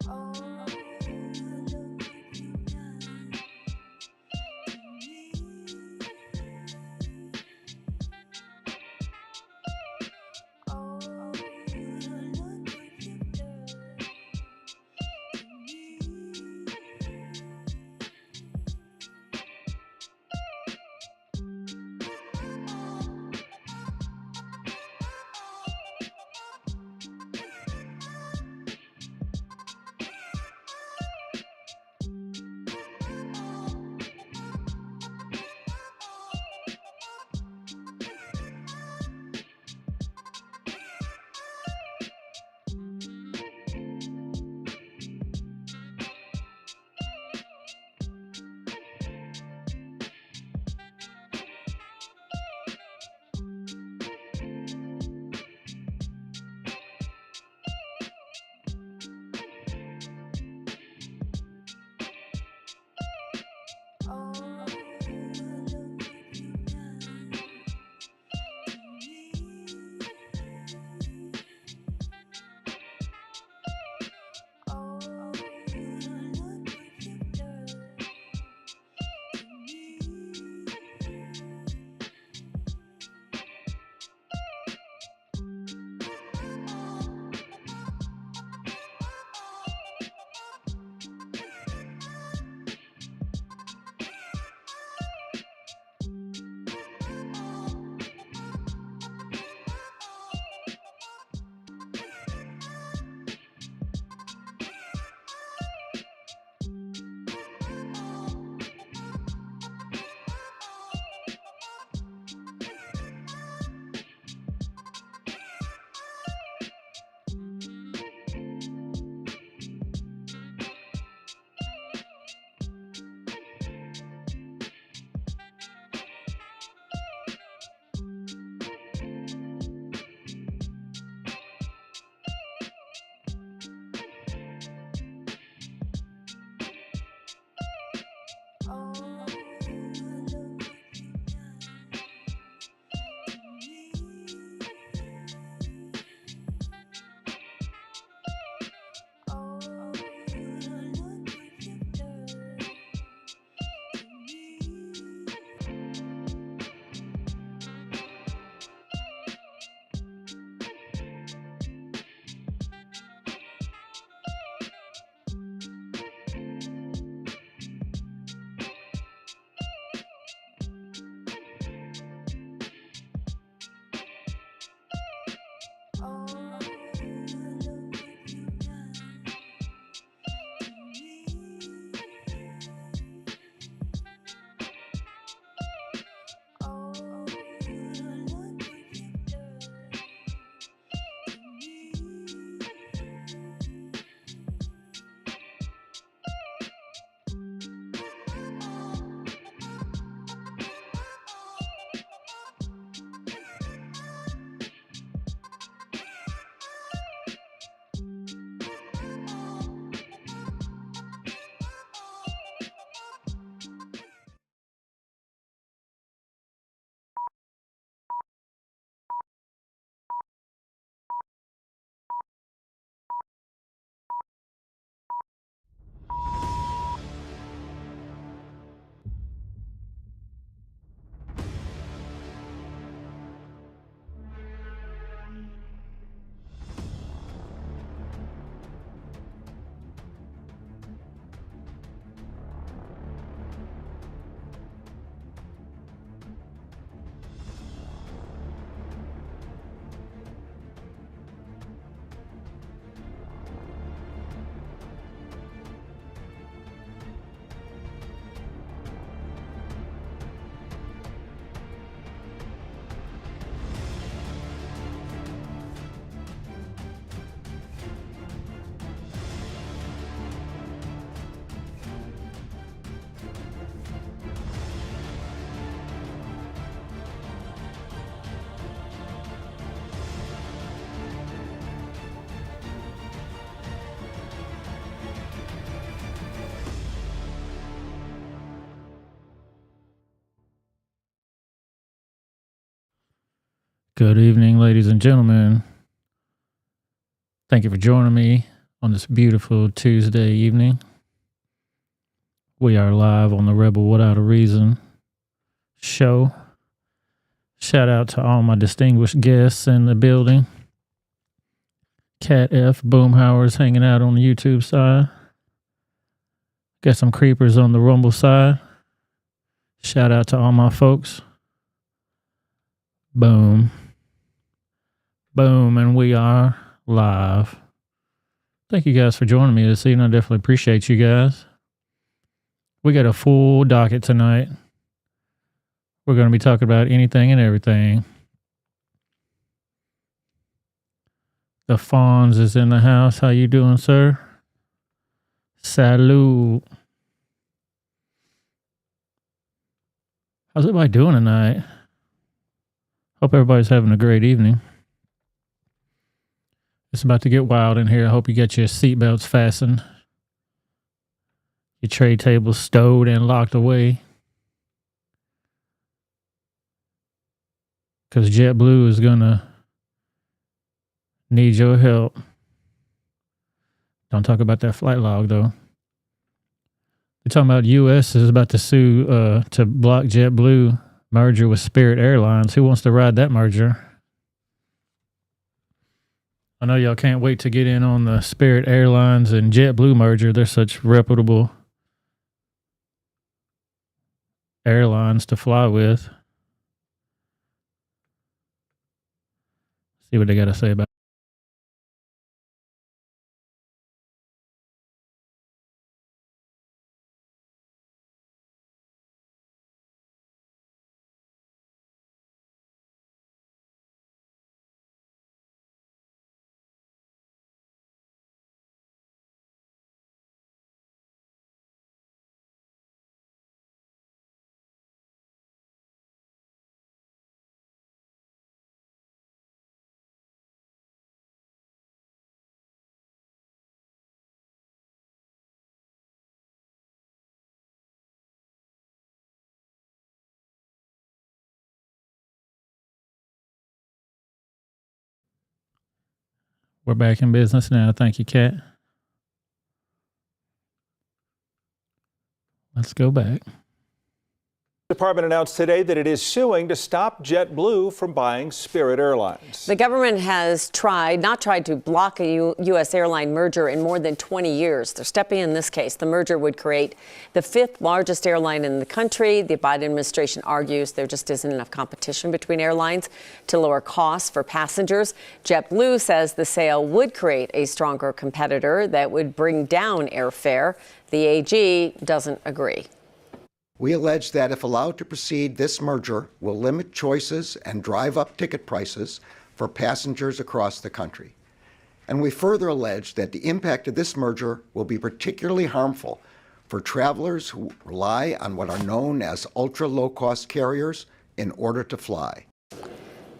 Oh, look what you've done to me. Oh, look what you've done to Oh, look what you've done to me. Oh, look what you've done to Oh, look what you've done to me. Oh, look what you've done to me. Oh, look what you've done to me. Oh, look what you've done to me. Good evening, ladies and gentlemen. Thank you for joining me on this beautiful Tuesday evening. We are live on the Rebel Without a Reason show. Shout out to all my distinguished guests in the building. Cat F. Boomhauer's hanging out on the YouTube side. Got some creepers on the Rumble side. Shout out to all my folks. Boom. Boom, and we are live. Thank you guys for joining me this evening. I definitely appreciate you guys. We got a full docket tonight. We're going to be talking about anything and everything. The Fonz is in the house. How you doing, sir? Salud. How's everybody doing tonight? Hope everybody's having a great evening. It's about to get wild in here. I hope you got your seatbelts fastened. Your tray tables stowed and locked away. Because JetBlue is going to need your help. Don't talk about that flight log, though. They're talking about U.S. is about to sue to block JetBlue merger with Spirit Airlines. Who wants to ride that merger? I know y'all can't wait to get in on the Spirit Airlines and JetBlue merger. They're such reputable airlines to fly with. See what they got to say about it. We're back in business now. Thank you, Kat. Let's go back. The department announced today that it is suing to stop JetBlue from buying Spirit Airlines. The government has not tried to block a U.S. airline merger in more than 20 years. They're stepping in this case. The merger would create the fifth largest airline in the country. The Biden administration argues there just isn't enough competition between airlines to lower costs for passengers. JetBlue says the sale would create a stronger competitor that would bring down airfare. The AG doesn't agree. We allege that if allowed to proceed, this merger will limit choices and drive up ticket prices for passengers across the country. And we further allege that the impact of this merger will be particularly harmful for travelers who rely on what are known as ultra-low-cost carriers in order to fly.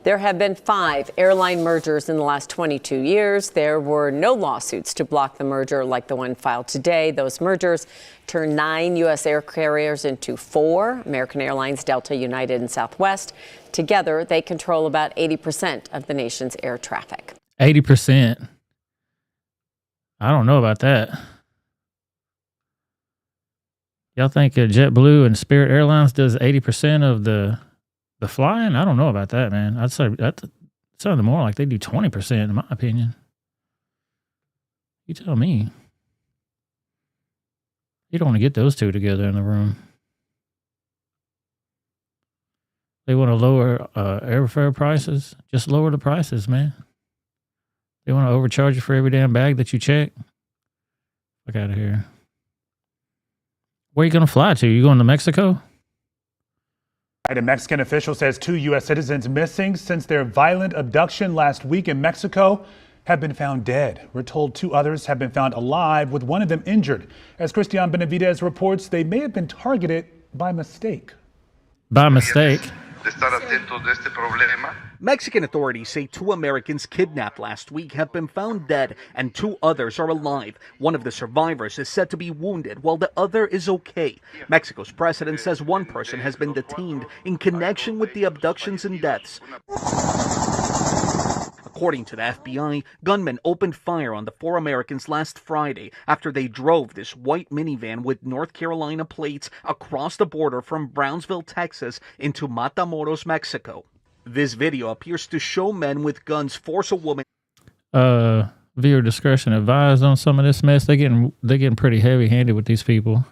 There have been 5 airline mergers in the last 22 years. There were no lawsuits to block the merger like the one filed today. Those mergers turned 9 U.S. air carriers into 4, American Airlines, Delta, United, and Southwest. Together, they control about 80% of the nation's air traffic. 80%? I don't know about that. Y'all think JetBlue and Spirit Airlines does 80% of the flying? I don't know about that, man. I'd say that sounded more like they do 20%, in my opinion. You tell me. You don't want to get those two together in the room. They want to lower airfare prices. Just lower the prices, man. They want to overcharge you for every damn bag that you check. Fuck out of here. Where are you going to fly to? You going to Mexico? A Mexican official says 2 U.S. citizens missing since their violent abduction last week in Mexico have been found dead. We're told 2 others have been found alive, with one of them injured. As Christian Benavidez reports, they may have been targeted by mistake. By mistake? Mexican authorities say 2 Americans kidnapped last week have been found dead and 2 others are alive. One of the survivors is said to be wounded while the other is okay. Mexico's president says 1 person has been detained in connection with the abductions and deaths. According to the FBI, gunmen opened fire on the 4 Americans last Friday after they drove this white minivan with North Carolina plates across the border from Brownsville, Texas into Matamoros, Mexico. This video appears to show men with guns force a woman. Viewer discretion advised on some of this mess. They're getting pretty heavy-handed with these people.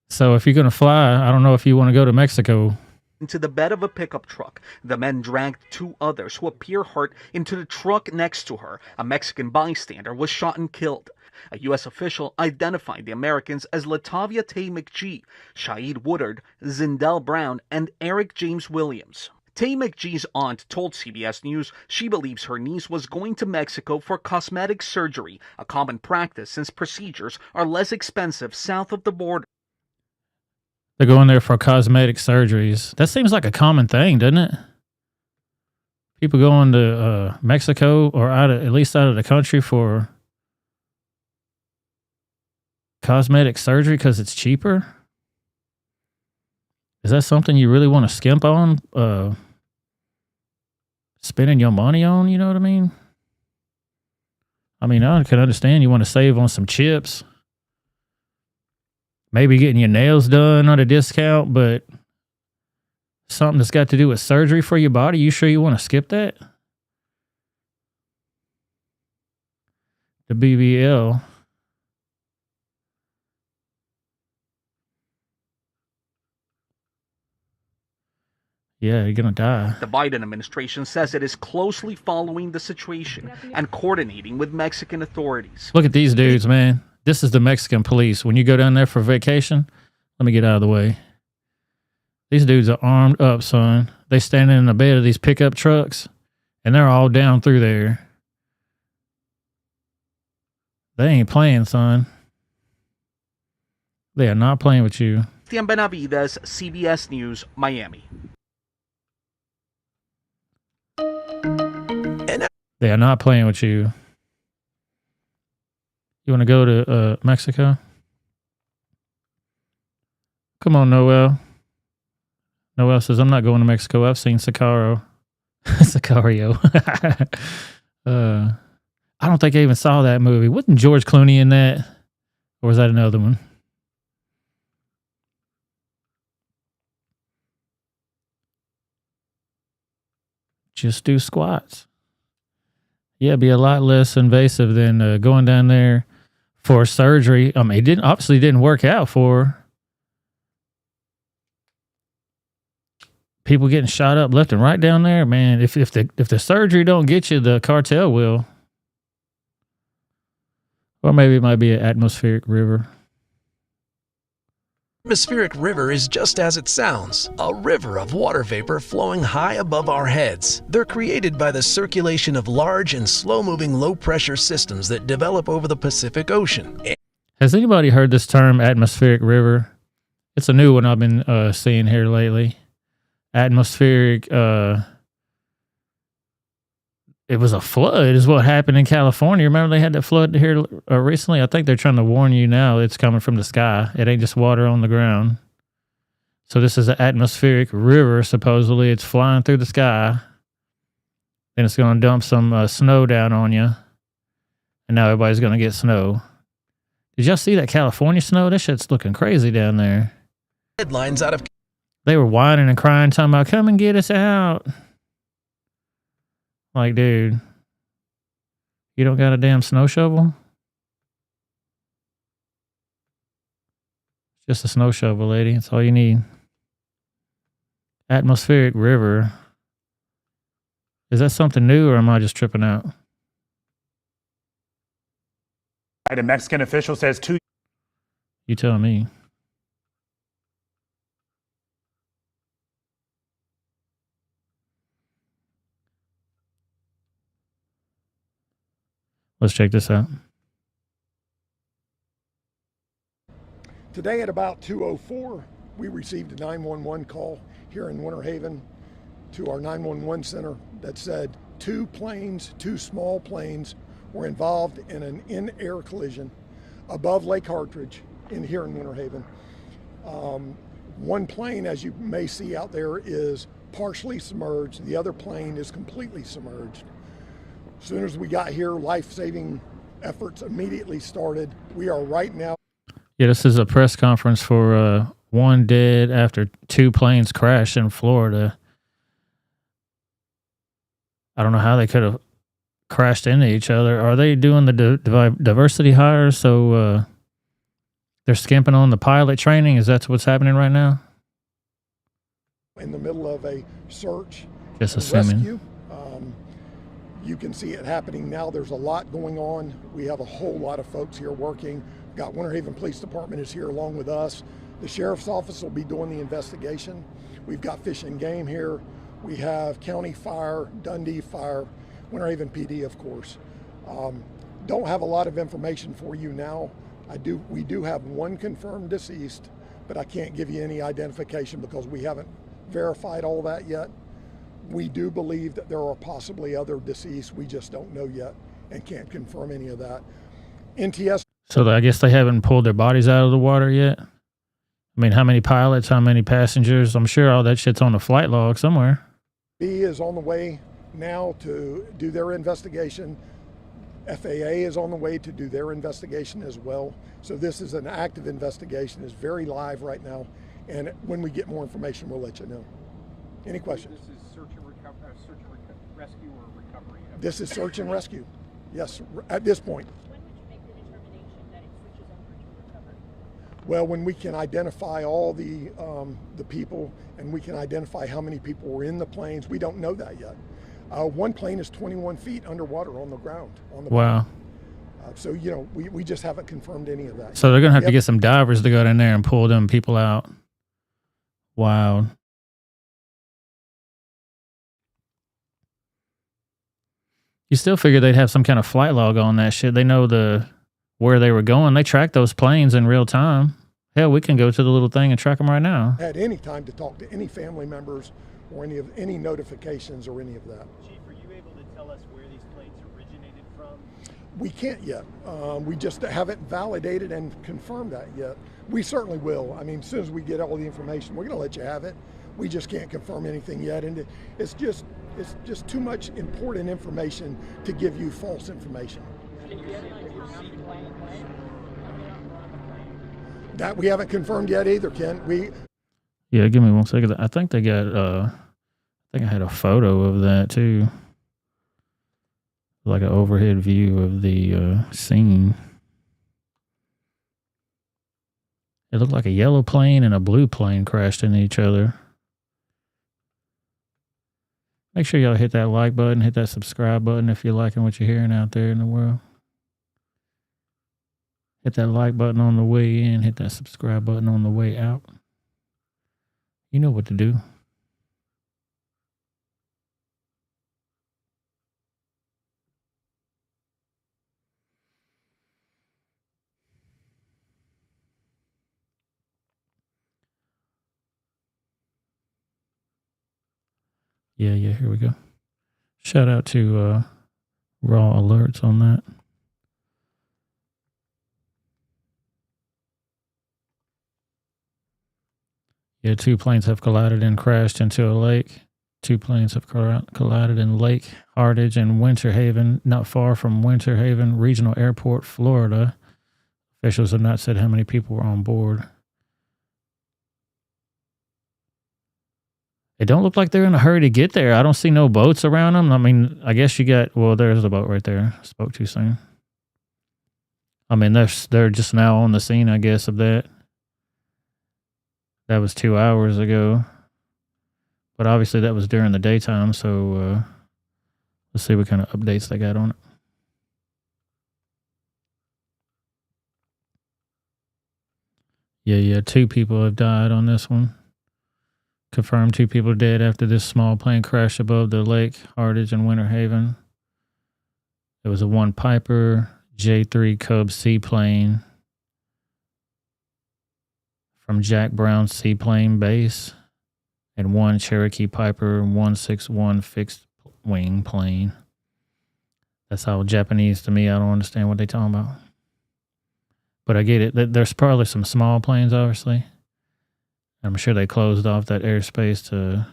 So if you're gonna fly, I don't know if you want to go to Mexico. Into the bed of a pickup truck. The men dragged 2 others who appear hurt into the truck next to her. A Mexican bystander was shot and killed. A U.S. official identified the Americans as Latavia Tay McGee, Shaid Woodard, Zindell Brown, and Eric James Williams. Tay McGee's aunt told CBS News she believes her niece was going to Mexico for cosmetic surgery, a common practice since procedures are less expensive south of the border. They're going there for cosmetic surgeries. That seems like a common thing, doesn't it? People going to Mexico or at least out of the country for cosmetic surgery because it's cheaper. Is that something you really want to skimp on? Spending your money on, you know what I mean? I mean, I can understand you want to save on some chips. Maybe getting your nails done at a discount, but something that's got to do with surgery for your body, you sure you want to skip that? The BBL. Yeah, you're going to die. The Biden administration says it is closely following the situation and coordinating with Mexican authorities. Look at these dudes, man. This is the Mexican police. When you go down there for vacation, let me get out of the way. These dudes are armed up, son. They standing in the bed of these pickup trucks, and they're all down through there. They ain't playing, son. They are not playing with you. Christian Benavides, CBS News, Miami. They are not playing with you. You want to go to Mexico? Come on, Noel. Noel says, I'm not going to Mexico. I've seen Sicario. Sicario. I don't think I even saw that movie. Wasn't George Clooney in that? Or was that another one? Just do squats. Yeah, it'd be a lot less invasive than going down there for surgery. I mean, it obviously didn't work out for her. People getting shot up left and right down there, man. If the surgery don't get you, the cartel will. Or maybe it might be an atmospheric river. Atmospheric river is just as it sounds, a river of water vapor flowing high above our heads. They're created by the circulation of large and slow-moving low-pressure systems that develop over the Pacific Ocean. Has anybody heard this term, atmospheric river? It's a new one I've been seeing here lately. Atmospheric, it was a flood is what happened in California. Remember they had that flood here recently? I think they're trying to warn you now it's coming from the sky. It ain't just water on the ground. So this is an atmospheric river, supposedly. It's flying through the sky. Then it's going to dump some snow down on you. And now everybody's going to get snow. Did y'all see that California snow? That shit's looking crazy down there. Headlines out of... They were whining and crying, talking about, come and get us out. Like, dude, you don't got a damn snow shovel? Just a snow shovel, lady. That's all you need. Atmospheric river. Is that something new or am I just tripping out? A Mexican official says 2. You tell me. Let's check this out. Today at about 2:04, we received a 911 call here in Winter Haven to our 911 center that said 2 small planes were involved in an in-air collision above Lake Hartridge here in Winter Haven. One plane, as you may see out there, is partially submerged. The other plane is completely submerged. As soon as we got here, life-saving efforts immediately started. We are right now. Yeah, this is a press conference for one dead after 2 planes crashed in Florida. I don't know how they could have crashed into each other. Are they doing the diversity hires so they're skimping on the pilot training? Is that what's happening right now? In the middle of a search Just and assuming. rescue. You can see it happening now. There's a lot going on. We have a whole lot of folks here working. Got Winter Haven Police Department is here along with us. The Sheriff's Office will be doing the investigation. We've got Fish and Game here. We have County Fire, Dundee Fire, Winter Haven PD, of course. Don't have a lot of information for you now. We do have one confirmed deceased, but I can't give you any identification because we haven't verified all that yet. We do believe that there are possibly other deceased. We just don't know yet and can't confirm any of that. NTS. So I guess they haven't pulled their bodies out of the water yet? I mean, how many pilots, how many passengers? I'm sure all that shit's on the flight log somewhere. B is on the way now to do their investigation. FAA is on the way to do their investigation as well. So this is an active investigation. It's very live right now. And when we get more information, we'll let you know. Any questions? This is search and rescue or recovery? This is search and rescue. Yes, at this point. When would you make the determination that it's search is over to recover? Well, when we can identify all the people and we can identify how many people were in the planes, we don't know that yet. One plane is 21 feet underwater on the ground. Wow. So, you know, we just haven't confirmed any of that. So they're going to have to get some divers to go down there and pull them people out. Wow. You still figure they'd have some kind of flight log on that shit. They know where they were going. They track those planes in real time. Hell, we can go to the little thing and track them right now. Had any time to talk to any family members or any notifications or any of that. Chief, are you able to tell us where these planes originated from? We can't yet. We just haven't validated and confirmed that yet. We certainly will. I mean, as soon as we get all the information, we're going to let you have it. We just can't confirm anything yet, and it's just too much important information to give you false information. That we haven't confirmed yet either, Ken. Yeah, give me 1 second. I think they got. I think I had a photo of that too, like an overhead view of the scene. It looked like a yellow plane and a blue plane crashed into each other. Make sure y'all hit that like button, hit that subscribe button if you're liking what you're hearing out there in the world. Hit that like button on the way in, hit that subscribe button on the way out. You know what to do. Yeah, here we go. Shout out to Raw Alerts on that. Yeah, 2 planes have collided and crashed into a lake. 2 planes have collided in Lake Hardage and Winter Haven, not far from Winter Haven Regional Airport, Florida. Officials have not said how many people were on board. They don't look like they're in a hurry to get there. I don't see no boats around them. I mean, I guess you got, well, there's a boat right there. Spoke too soon. I mean, they're just now on the scene, I guess, of that. That was 2 hours ago. But obviously that was during the daytime, so let's see what kind of updates they got on it. Yeah, 2 people have died on this one. Confirmed 2 people dead after this small plane crashed above the Lake Hardage and Winter Haven. It was a 1 Piper J3 Cub seaplane from Jack Brown Seaplane Base and 1 Cherokee Piper 161 fixed wing plane. That's all Japanese to me. I don't understand what they're talking about. But I get it. There's probably some small planes, obviously. I'm sure they closed off that airspace to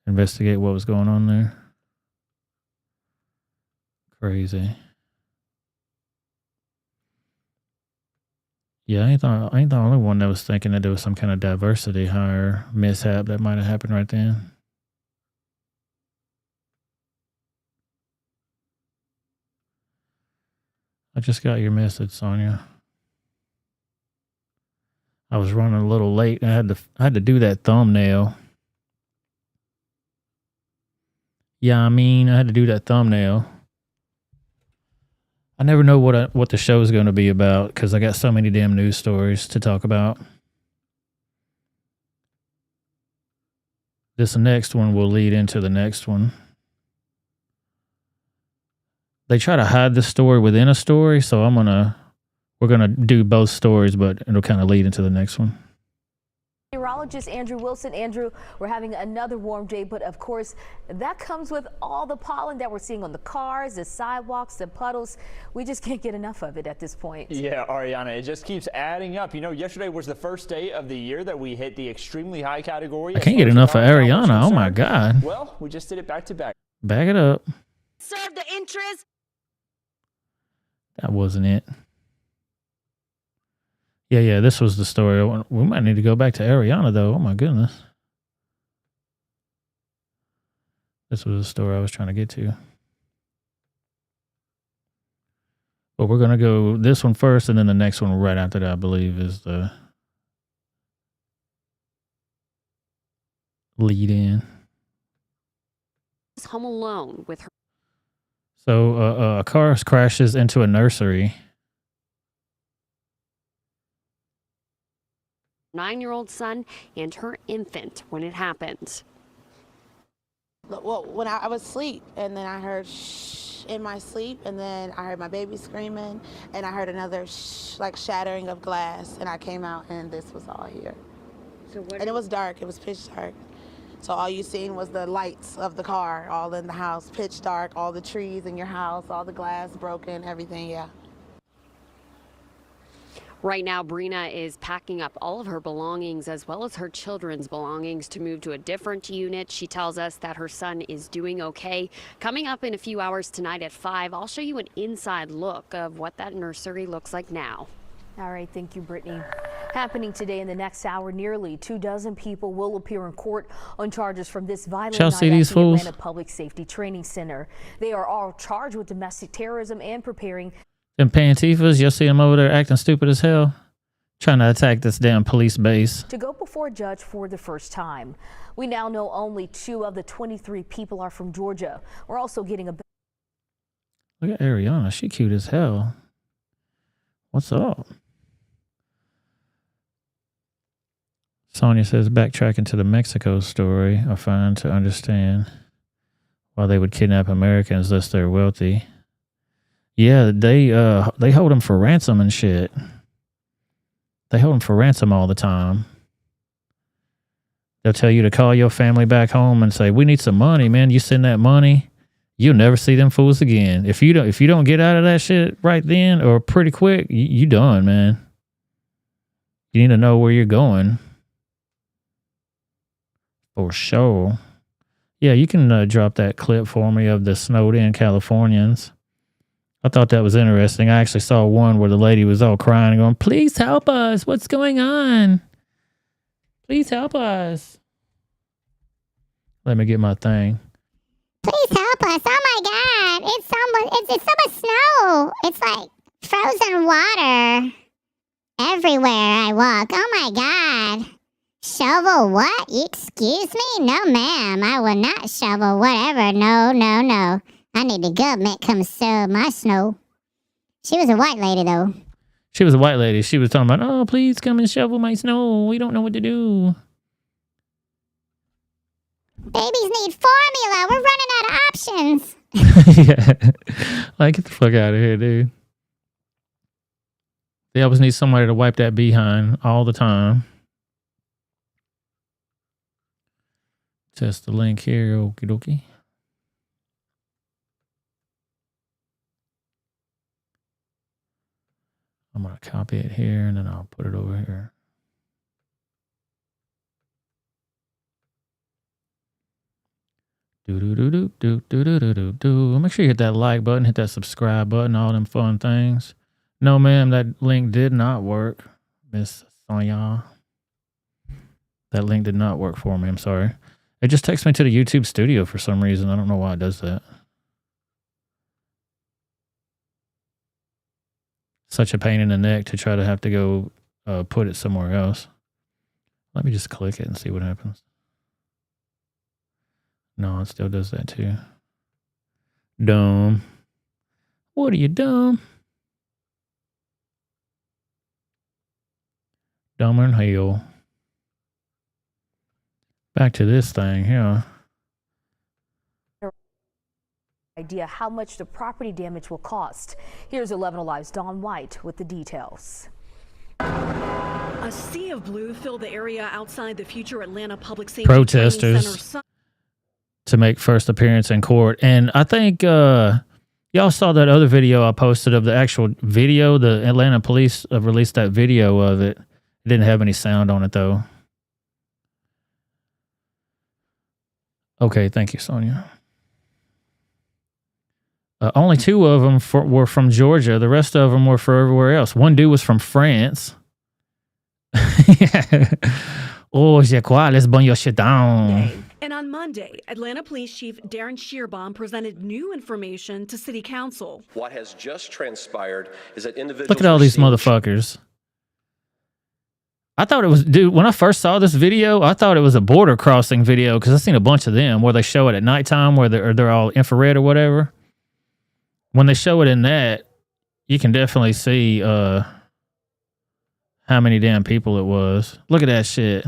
investigate what was going on there. Crazy. Yeah, I ain't the only one that was thinking that there was some kind of diversity hire mishap that might have happened right then. I just got your message, Sonia. I was running a little late and I had to do that thumbnail. Yeah, I mean, I had to do that thumbnail. I never know what the show is going to be about because I got so many damn news stories to talk about. This next one will lead into the next one. They try to hide the story within a story, so we're gonna do both stories, but it'll kind of lead into the next one. Meteorologist Andrew Wilson. Andrew, we're having another warm day, but of course that comes with all the pollen that we're seeing on the cars, the sidewalks, the puddles. We just can't get enough of it at this point. Yeah, Ariana, it just keeps adding up. You know, yesterday was the first day of the year that we hit the extremely high category. I can't get enough of Ariana. Oh my God. Well, we just did it back to back. Back it up. Serve the interest. That wasn't it. Yeah, this was the story. We might need to go back to Ariana, though. Oh, my goodness. This was the story I was trying to get to. But we're going to go this one first, and then the next one right after that, I believe, is the lead in. Home alone with her. So a car crashes into a nursery. 9-year-old son and her infant when it happened. Well, when I was asleep, and then I heard shh in my sleep, and then I heard my baby screaming, and I heard another shh, like shattering of glass, and I came out, and this was all here. And it was dark. It was pitch dark. So all you seen was the lights of the car all in the house, pitch dark, all the trees in your house, all the glass broken, everything, yeah. Right now, Brina is packing up all of her belongings as well as her children's belongings to move to a different unit. She tells us that her son is doing okay. Coming up in a few hours tonight at 5, I'll show you an inside look of what that nursery looks like now. All right, thank you, Brittany. Happening today in the next hour, nearly 24 people will appear in court on charges from this violent night at the Atlanta Public Safety Training Center. They are all charged with domestic terrorism and preparing. Them Pantifas, you'll see them over there acting stupid as hell, trying to attack this damn police base. To go before a judge for the first time. We now know only 2 of the 23 people are from Georgia. We're also getting a... Look at Ariana, she cute as hell. What's up? Sonia says, backtracking to the Mexico story, I find to understand why they would kidnap Americans unless they're wealthy. Yeah, they hold them for ransom and shit. They hold them for ransom all the time. They'll tell you to call your family back home and say, we need some money, man. You send that money, you'll never see them fools again. If you don't get out of that shit right then or pretty quick, you done, man. You need to know where you're going. For sure. Yeah, you can drop that clip for me of the snowed in Californians. I thought that was interesting. I actually saw one where the lady was all crying and going, please help us. What's going on? Please help us. Let me get my thing. Please help us. Oh my God. It's so much snow. It's like frozen water everywhere I walk. Oh my God. Shovel what? Excuse me? No, ma'am. I will not shovel whatever. No. I need the government come serve my snow. She was a white lady, though. She was a white lady. She was talking about, oh, please come and shovel my snow. We don't know what to do. Babies need formula. We're running out of options. Yeah. Like, get the fuck out of here, dude. They always need somebody to wipe that behind all the time. Test the link here. Okie dokie. I'm going to copy it here and then I'll put it over here. Do do do do do do do do do do. Make sure you hit that like button, hit that subscribe button, all them fun things. No, ma'am, that link did not work, Miss Sonia. That link did not work for me. I'm sorry. It just takes me to the YouTube studio for some reason. I don't know why it does that. Such a pain in the neck to try to have to go put it somewhere else. Let me just click it and see what happens. No, it still does that too. Dumb. What are you, dumb? Dumber than hell. Back to this thing here. Idea how much the property damage will cost. Here's 11 Alive's Dawn White with the details. A sea of blue filled the area outside the future Atlanta Public Safety Protesters to make first appearance in court. And I think y'all saw that other video I posted of the actual video. The Atlanta police released that video of it. It didn't have any sound on it, though. Okay, thank you, Sonia. Only 2 of them were from Georgia. The rest of them were for everywhere else. One dude was from France. Oh, c'est quoi? Let's burn your shit down. And on Monday, Atlanta Police Chief Darren Shearbaum presented new information to City Council. What has just transpired is that individuals. Look at all these motherfuckers. I thought it was, dude, when I first saw this video, I thought it was a border crossing video because I've seen a bunch of them where they show it at nighttime where they're all infrared or whatever. When they show it in that, you can definitely see how many damn people it was. Look at that shit.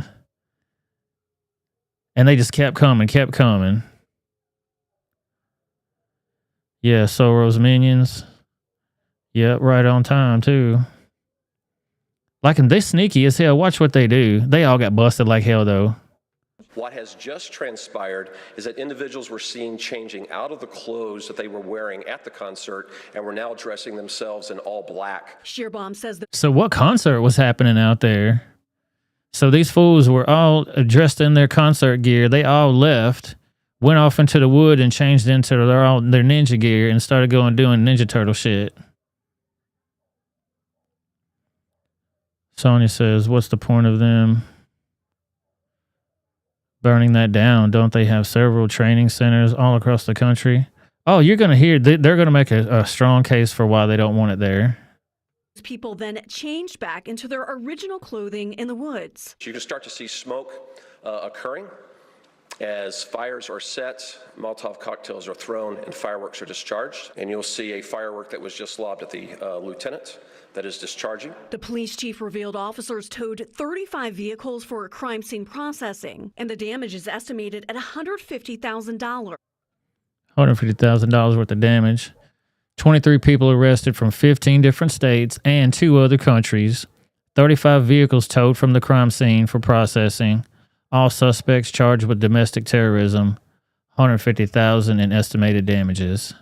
And they just kept coming, kept coming. Yeah, Soros minions. Yep, right on time, too. Like, and they sneaky as hell. Watch what they do. They all got busted like hell, though. What has just transpired is that individuals were seen changing out of the clothes that they were wearing at the concert and were now dressing themselves in all black. Shearbaum says that. So what concert was happening out there? So these fools were all dressed in their concert gear. They all left, went off into the wood and changed into their ninja gear and started doing Ninja Turtle shit. Sonia says, what's the point of them burning that down? Don't they have several training centers all across the country? Oh, you're going to hear, they're going to make a strong case for why they don't want it there. People then changed back into their original clothing in the woods. You can start to see smoke occurring as fires are set, Molotov cocktails are thrown, and fireworks are discharged. And you'll see a firework that was just lobbed at the lieutenant that is discharging. The police chief revealed officers towed 35 vehicles for crime scene processing, and the damage is estimated at $150,000. $150,000 worth of damage. 23 people arrested from 15 different states and 2 other countries. 35 vehicles towed from the crime scene for processing. All suspects charged with domestic terrorism. $150,000 in estimated damages.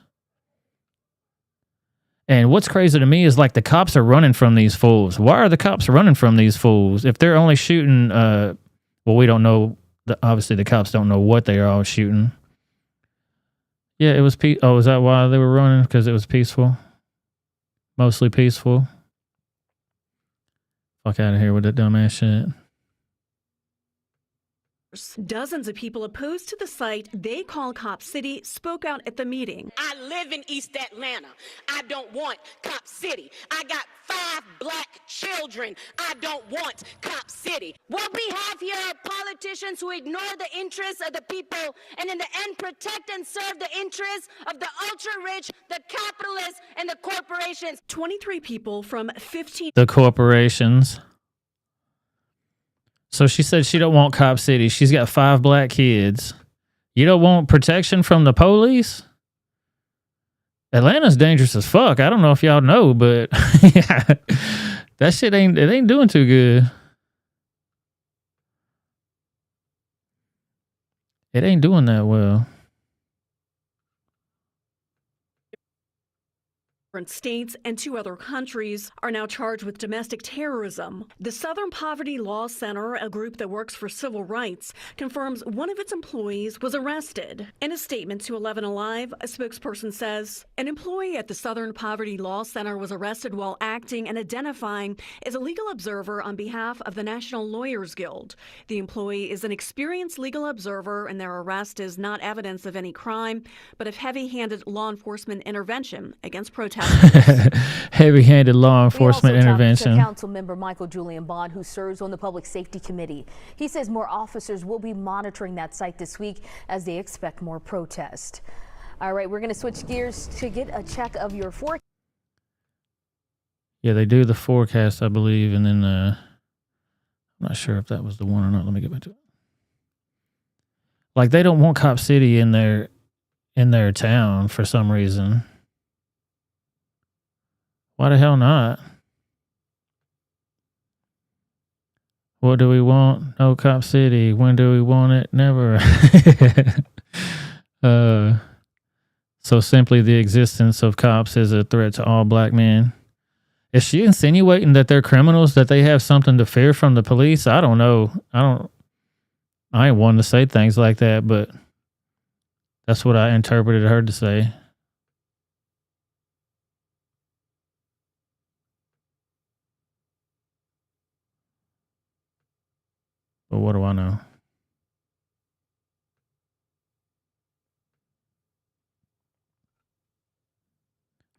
And what's crazy to me is like the cops are running from these fools. Why are the cops running from these fools? If they're only shooting, well, we don't know. Obviously, the cops don't know what they are all shooting. Yeah, it was oh, is that why they were running? Because it was peaceful? Mostly peaceful? Fuck out of here with that dumbass shit. Dozens of people opposed to the site they call Cop City spoke out at the meeting. I live in East Atlanta. I don't want Cop City. I got 5 black children. I don't want Cop City. What we have here are politicians who ignore the interests of the people and in the end protect and serve the interests of the ultra-rich, the capitalists, and the corporations. 23 people from 15. The corporations. So she said she don't want Cop City. She's got 5 black kids. You don't want protection from the police? Atlanta's dangerous as fuck. I don't know if y'all know, but yeah, that shit ain't doing too good. It ain't doing that well. states and 2 other countries are now charged with domestic terrorism. The Southern Poverty Law Center, a group that works for civil rights, confirms one of its employees was arrested. In a statement to 11 Alive, a spokesperson says an employee at the Southern Poverty Law Center was arrested while acting and identifying as a legal observer on behalf of the National Lawyers Guild. The employee is an experienced legal observer, and their arrest is not evidence of any crime, but of heavy-handed law enforcement intervention against protesters. Heavy-handed law enforcement intervention. Council member Michael Julian Bond, who serves on the Public Safety Committee. He says more officers will be monitoring that site this week as they expect more protest. All right, we're going to switch gears to get a check of your forecast. Yeah, they do the forecast, I believe, and then I'm not sure if that was the one or not. Let me get back to it. Like, they don't want Cop City in their town for some reason. Why the hell not? What do we want? No Cop City. When do we want it? Never. So simply the existence of cops is a threat to all black men. Is she insinuating that they're criminals, that they have something to fear from the police? I don't know. I ain't one to say things like that, but that's what I interpreted her to say. But what do I know?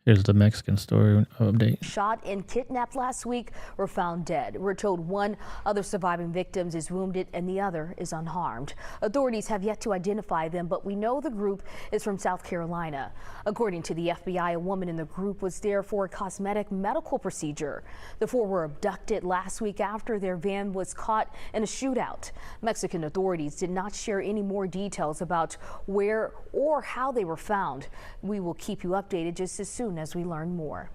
Here's the Mexican story update. Shot and kidnapped last week were found dead. We're told one other surviving victim is wounded and the other is unharmed. Authorities have yet to identify them, but we know the group is from South Carolina. According to the FBI, a woman in the group was there for a cosmetic medical procedure. The 4 were abducted last week after their van was caught in a shootout. Mexican authorities did not share any more details about where or how they were found. We will keep you updated just as soon as we learn more.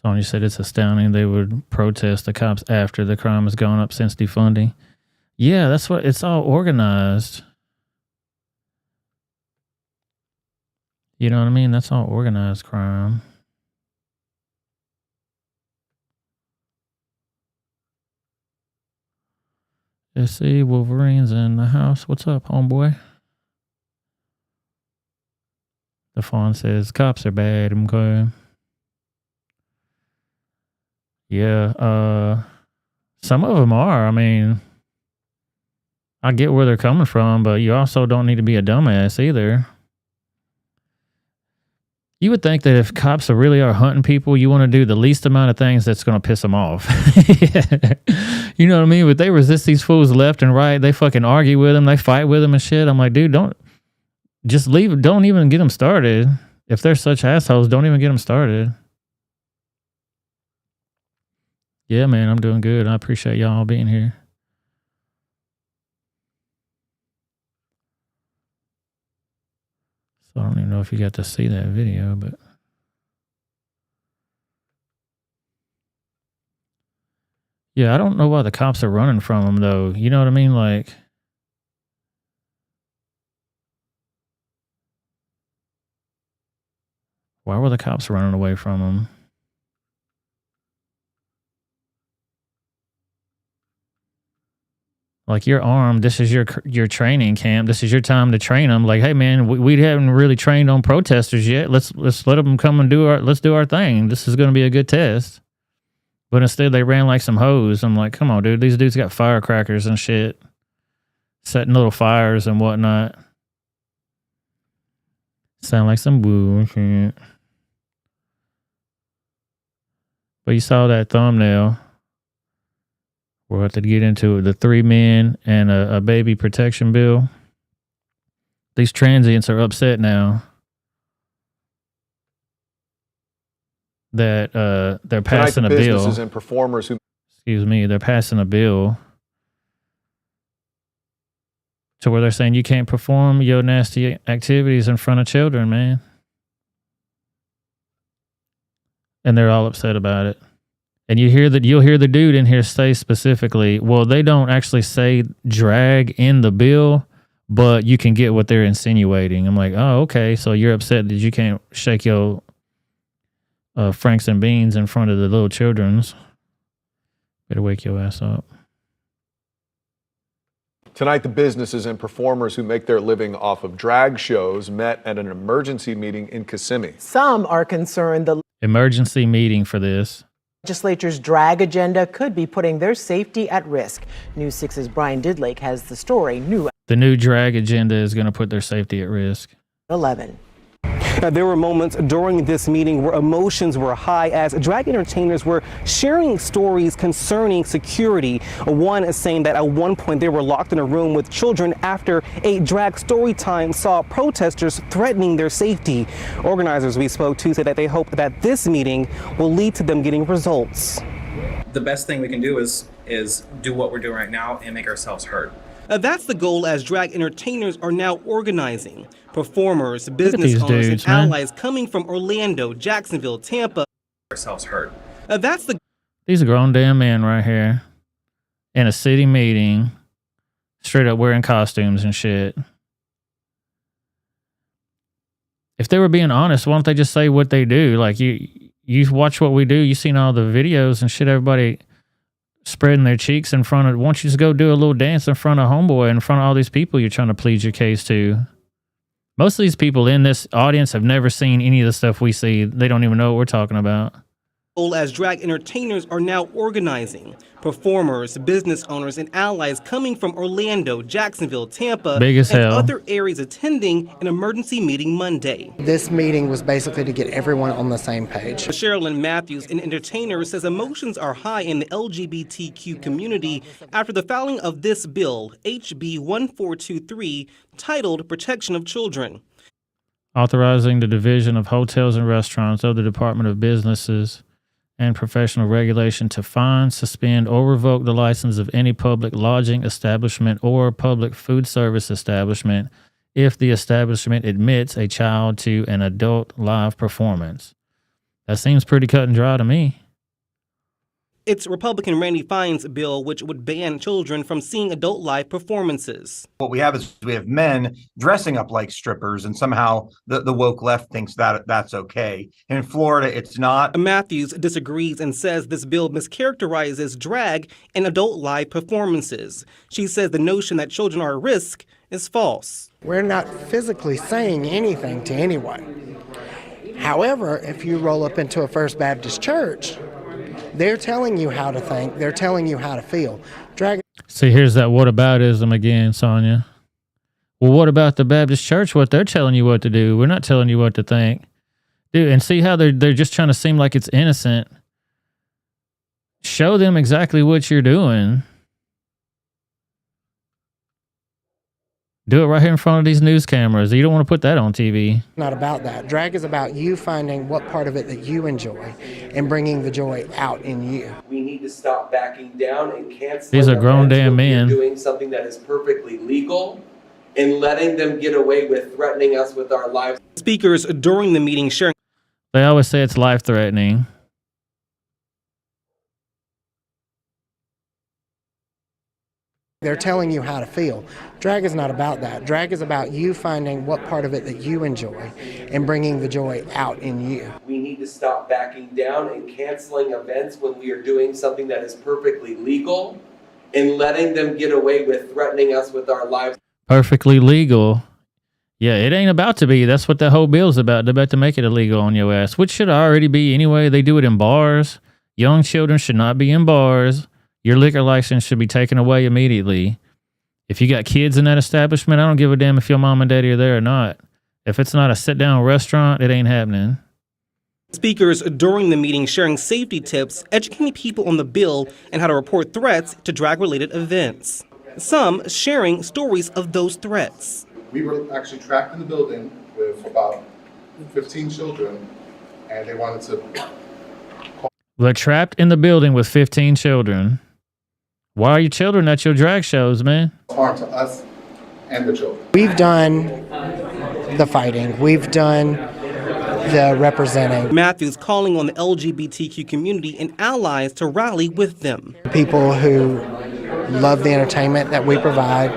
Sonia said it's astounding they would protest the cops after the crime has gone up since defunding. Yeah, that's what it's all organized. You know what I mean? That's all organized crime. Let's see, Wolverine's in the house. What's up, homeboy? The fawn says, cops are bad, okay? Yeah, some of them are. I mean, I get where they're coming from, but you also don't need to be a dumbass either. You would think that if cops really are hunting people, you want to do the least amount of things that's going to piss them off. You know what I mean? But they resist these fools left and right. They fucking argue with them. They fight with them and shit. I'm like, dude, don't just leave. Don't even get them started. If they're such assholes, don't even get them started. Yeah, man, I'm doing good. I appreciate y'all being here. So I don't even know if you got to see that video, but yeah, I don't know why the cops are running from them, though. You know what I mean? Like, why were the cops running away from them? Like, you're armed. This is your training camp. This is your time to train them. Like, hey, man, we haven't really trained on protesters yet. Let's let them come and let's do our thing. This is going to be a good test. But instead, they ran like some hoes. I'm like, come on, dude. These dudes got firecrackers and shit, setting little fires and whatnot. Sound like some bullshit. But you saw that thumbnail. We'll have to get into it. The 3 men and a baby protection bill. These transients are upset now that they're passing a bill. Businesses and performers who, they're passing a bill to where they're saying you can't perform your nasty activities in front of children, man. And they're all upset about it. And you'll hear the dude in here say specifically, well, they don't actually say drag in the bill, but you can get what they're insinuating. I'm like, oh, okay. So you're upset that you can't shake your Franks and beans in front of the little children's. Better wake your ass up. Tonight, the businesses and performers who make their living off of drag shows met at an emergency meeting in Kissimmee. Some are concerned the Emergency meeting for this. legislature's drag agenda could be putting their safety at risk. News 6's Brian Didlake has the story. New The new drag agenda is going to put their safety at risk. 11. There were moments during this meeting where emotions were high as drag entertainers were sharing stories concerning security. One is saying that at one point they were locked in a room with children after a drag story time saw protesters threatening their safety. Organizers we spoke to said that they hope that this meeting will lead to them getting results. The best thing we can do is do what we're doing right now and make ourselves heard. That's the goal as drag entertainers are now organizing. Performers, business owners, dudes, and allies coming from Orlando, Jacksonville, Tampa. Ourselves heard. These are grown damn men right here in a city meeting, straight up wearing costumes and shit. If they were being honest, why don't they just say what they do? Like, you watch what we do. You've seen all the videos and shit, everybody spreading their cheeks in front of, why don't you just go do a little dance in front of homeboy, in front of all these people you're trying to plead your case to? Most of these people in this audience have never seen any of the stuff we see. They don't even know what we're talking about. As drag entertainers are now organizing. Performers, business owners, and allies coming from Orlando, Jacksonville, Tampa, Big as and hell. other areas attending an emergency meeting Monday. This meeting was basically to get everyone on the same page. Sherilyn Matthews, an entertainer, says emotions are high in the LGBTQ community after the filing of this bill, HB 1423, titled Protection of Children. Authorizing the division of hotels and restaurants of the Department of Businesses and Professional Regulation to fine, suspend, or revoke the license of any public lodging establishment or public food service establishment if the establishment admits a child to an adult live performance. That seems pretty cut and dry to me. It's Republican Randy Fine's bill, which would ban children from seeing adult live performances. What we have is we have men dressing up like strippers, and somehow the woke left thinks that that's okay. In Florida, it's not. Matthews disagrees and says this bill mischaracterizes drag and adult live performances. She says the notion that children are at risk is false. We're not physically saying anything to anyone. However, if you roll up into a First Baptist church, they're telling you how to think. They're telling you how to feel. See, here's that whataboutism again, Sonia. Well, what about the Baptist church? What they're telling you what to do. We're not telling you what to think. Dude, and see how they're just trying to seem like it's innocent. Show them exactly what you're doing. Do it right here in front of these news cameras. You don't want to put that on TV. Not about that. Drag is about you finding what part of it that you enjoy and bringing the joy out in you. We need to stop backing down and canceling. These are grown damn men. Doing something that is perfectly legal and letting them get away with threatening us with our lives. Speakers during the meeting sharing. They always say it's life-threatening. They're telling you how to feel. Drag is not about that. Drag is about you finding what part of it that you enjoy and bringing the joy out in you. We need to stop backing down and canceling events when we are doing something that is perfectly legal and letting them get away with threatening us with our lives. Perfectly legal. Yeah, it ain't about to be. That's what the whole bill's about. They're about to make it illegal on your ass, which should already be anyway. They do it in bars. Young children should not be in bars. Your liquor license should be taken away immediately. If you got kids in that establishment, I don't give a damn if your mom and daddy are there or not. If it's not a sit-down restaurant, it ain't happening. Speakers during the meeting sharing safety tips, educating people on the bill and how to report threats to drag-related events. Some sharing stories of those threats. We were actually trapped in the building with about 15 children, and they wanted to... We're trapped in the building with 15 children. Why are your children at your drag shows, man? Harm to us and the children. We've done the fighting. We've done the representing. Matthews calling on the LGBTQ community and allies to rally with them. People who love the entertainment that we provide,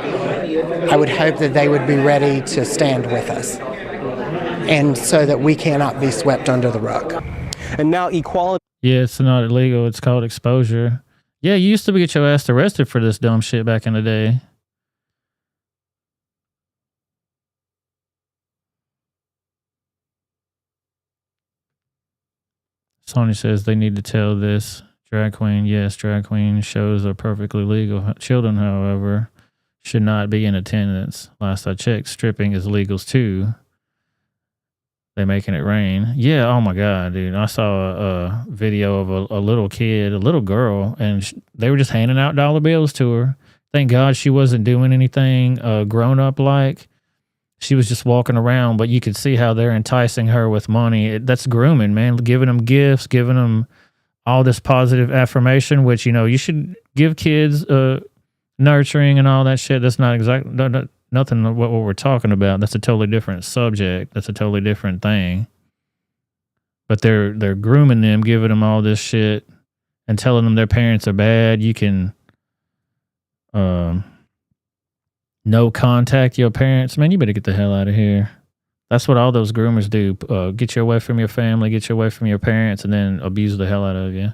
I would hope that they would be ready to stand with us, and so that we cannot be swept under the rug. And now equality. Yeah, it's not illegal. It's called exposure. Yeah, you used to get your ass arrested for this dumb shit back in the day. Sony says they need to tell this drag queen. Yes, drag queen shows are perfectly legal. Children, however, should not be in attendance. Last I checked, stripping is legal too. They making it rain. Yeah, oh my God, dude. I saw a video of a little kid, a little girl, and they were just handing out dollar bills to her. Thank God she wasn't doing anything grown up like. She was just walking around, but you could see how they're enticing her with money. That's grooming, man. Giving them gifts, giving them all this positive affirmation, which, you know, you should give kids nurturing and all that shit. That's not exactly nothing what we're talking about. That's a totally different subject. That's a totally different thing. But they're grooming them, giving them all this shit and telling them their parents are bad. You can no contact your parents. Man, you better get the hell out of here. That's what all those groomers do. Get you away from your family, get you away from your parents, and then abuse the hell out of you.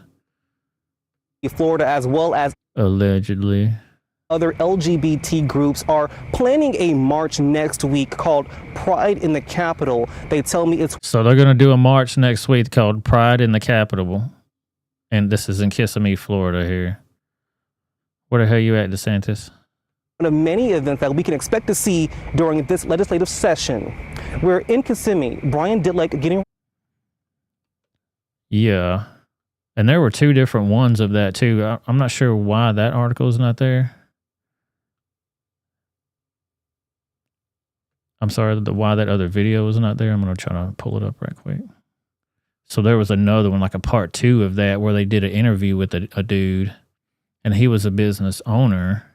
Florida, as well as allegedly other LGBT groups, are planning a march next week called Pride in the Capitol. They tell me it's... So they're going to do a march next week called Pride in the Capitol. And this is in Kissimmee, Florida here. Where the hell you at, DeSantis? One of many events that we can expect to see during this legislative session. We're in Kissimmee. Brian Didlake getting... Yeah. And there were two different ones of that too. I'm not sure why that article is not there. I'm sorry, why that other video was not there. I'm going to try to pull it up right quick. So there was another one, like a part 2 of that, where they did an interview with a dude, and he was a business owner,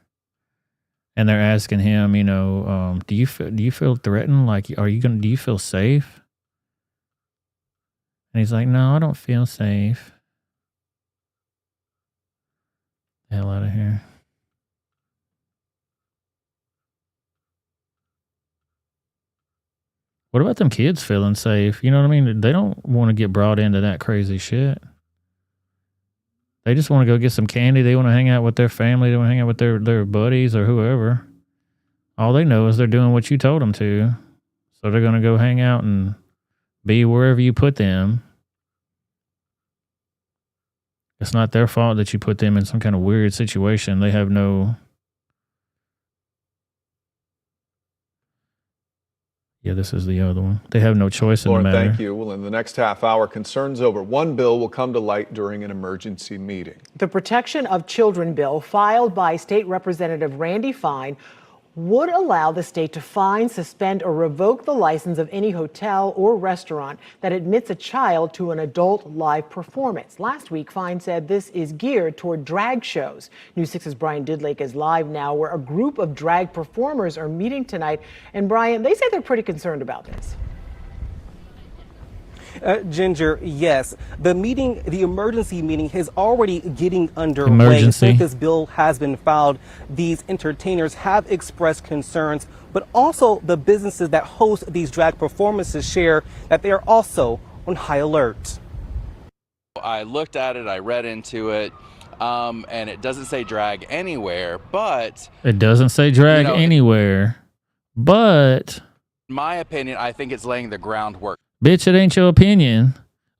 and they're asking him, you know, do you feel threatened? Like, do you feel safe? And he's like, no, I don't feel safe. The hell out of here. What about them kids feeling safe? You know what I mean? They don't want to get brought into that crazy shit. They just want to go get some candy. They want to hang out with their family. They want to hang out with their buddies or whoever. All they know is they're doing what you told them to. So they're going to go hang out and be wherever you put them. It's not their fault that you put them in some kind of weird situation. They have no... Yeah, this is the other one. They have no choice in the matter. Thank you. Well, in the next half hour, concerns over one bill will come to light during an emergency meeting. The Protection of Children bill filed by State Representative Randy Fine would allow the state to fine, suspend, or revoke the license of any hotel or restaurant that admits a child to an adult live performance. Last week, Fine said this is geared toward drag shows. News 6's Brian Didlake is live now, where a group of drag performers are meeting tonight. And Brian, they say they're pretty concerned about this. Ginger, yes. The emergency meeting is already getting underway. Emergency. Since this bill has been filed, these entertainers have expressed concerns, but also the businesses that host these drag performances share that they are also on high alert. I looked at it, I read into it, and it doesn't say drag anywhere, but... It doesn't say drag anywhere, but... In my opinion, I think it's laying the groundwork. Bitch, it ain't your opinion.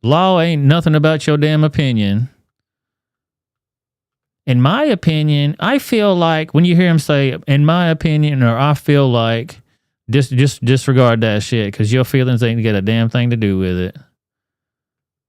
Law ain't nothing about your damn opinion. In my opinion, I feel like when you hear him say, in my opinion, or I feel like, just disregard that shit, because your feelings ain't got a damn thing to do with it.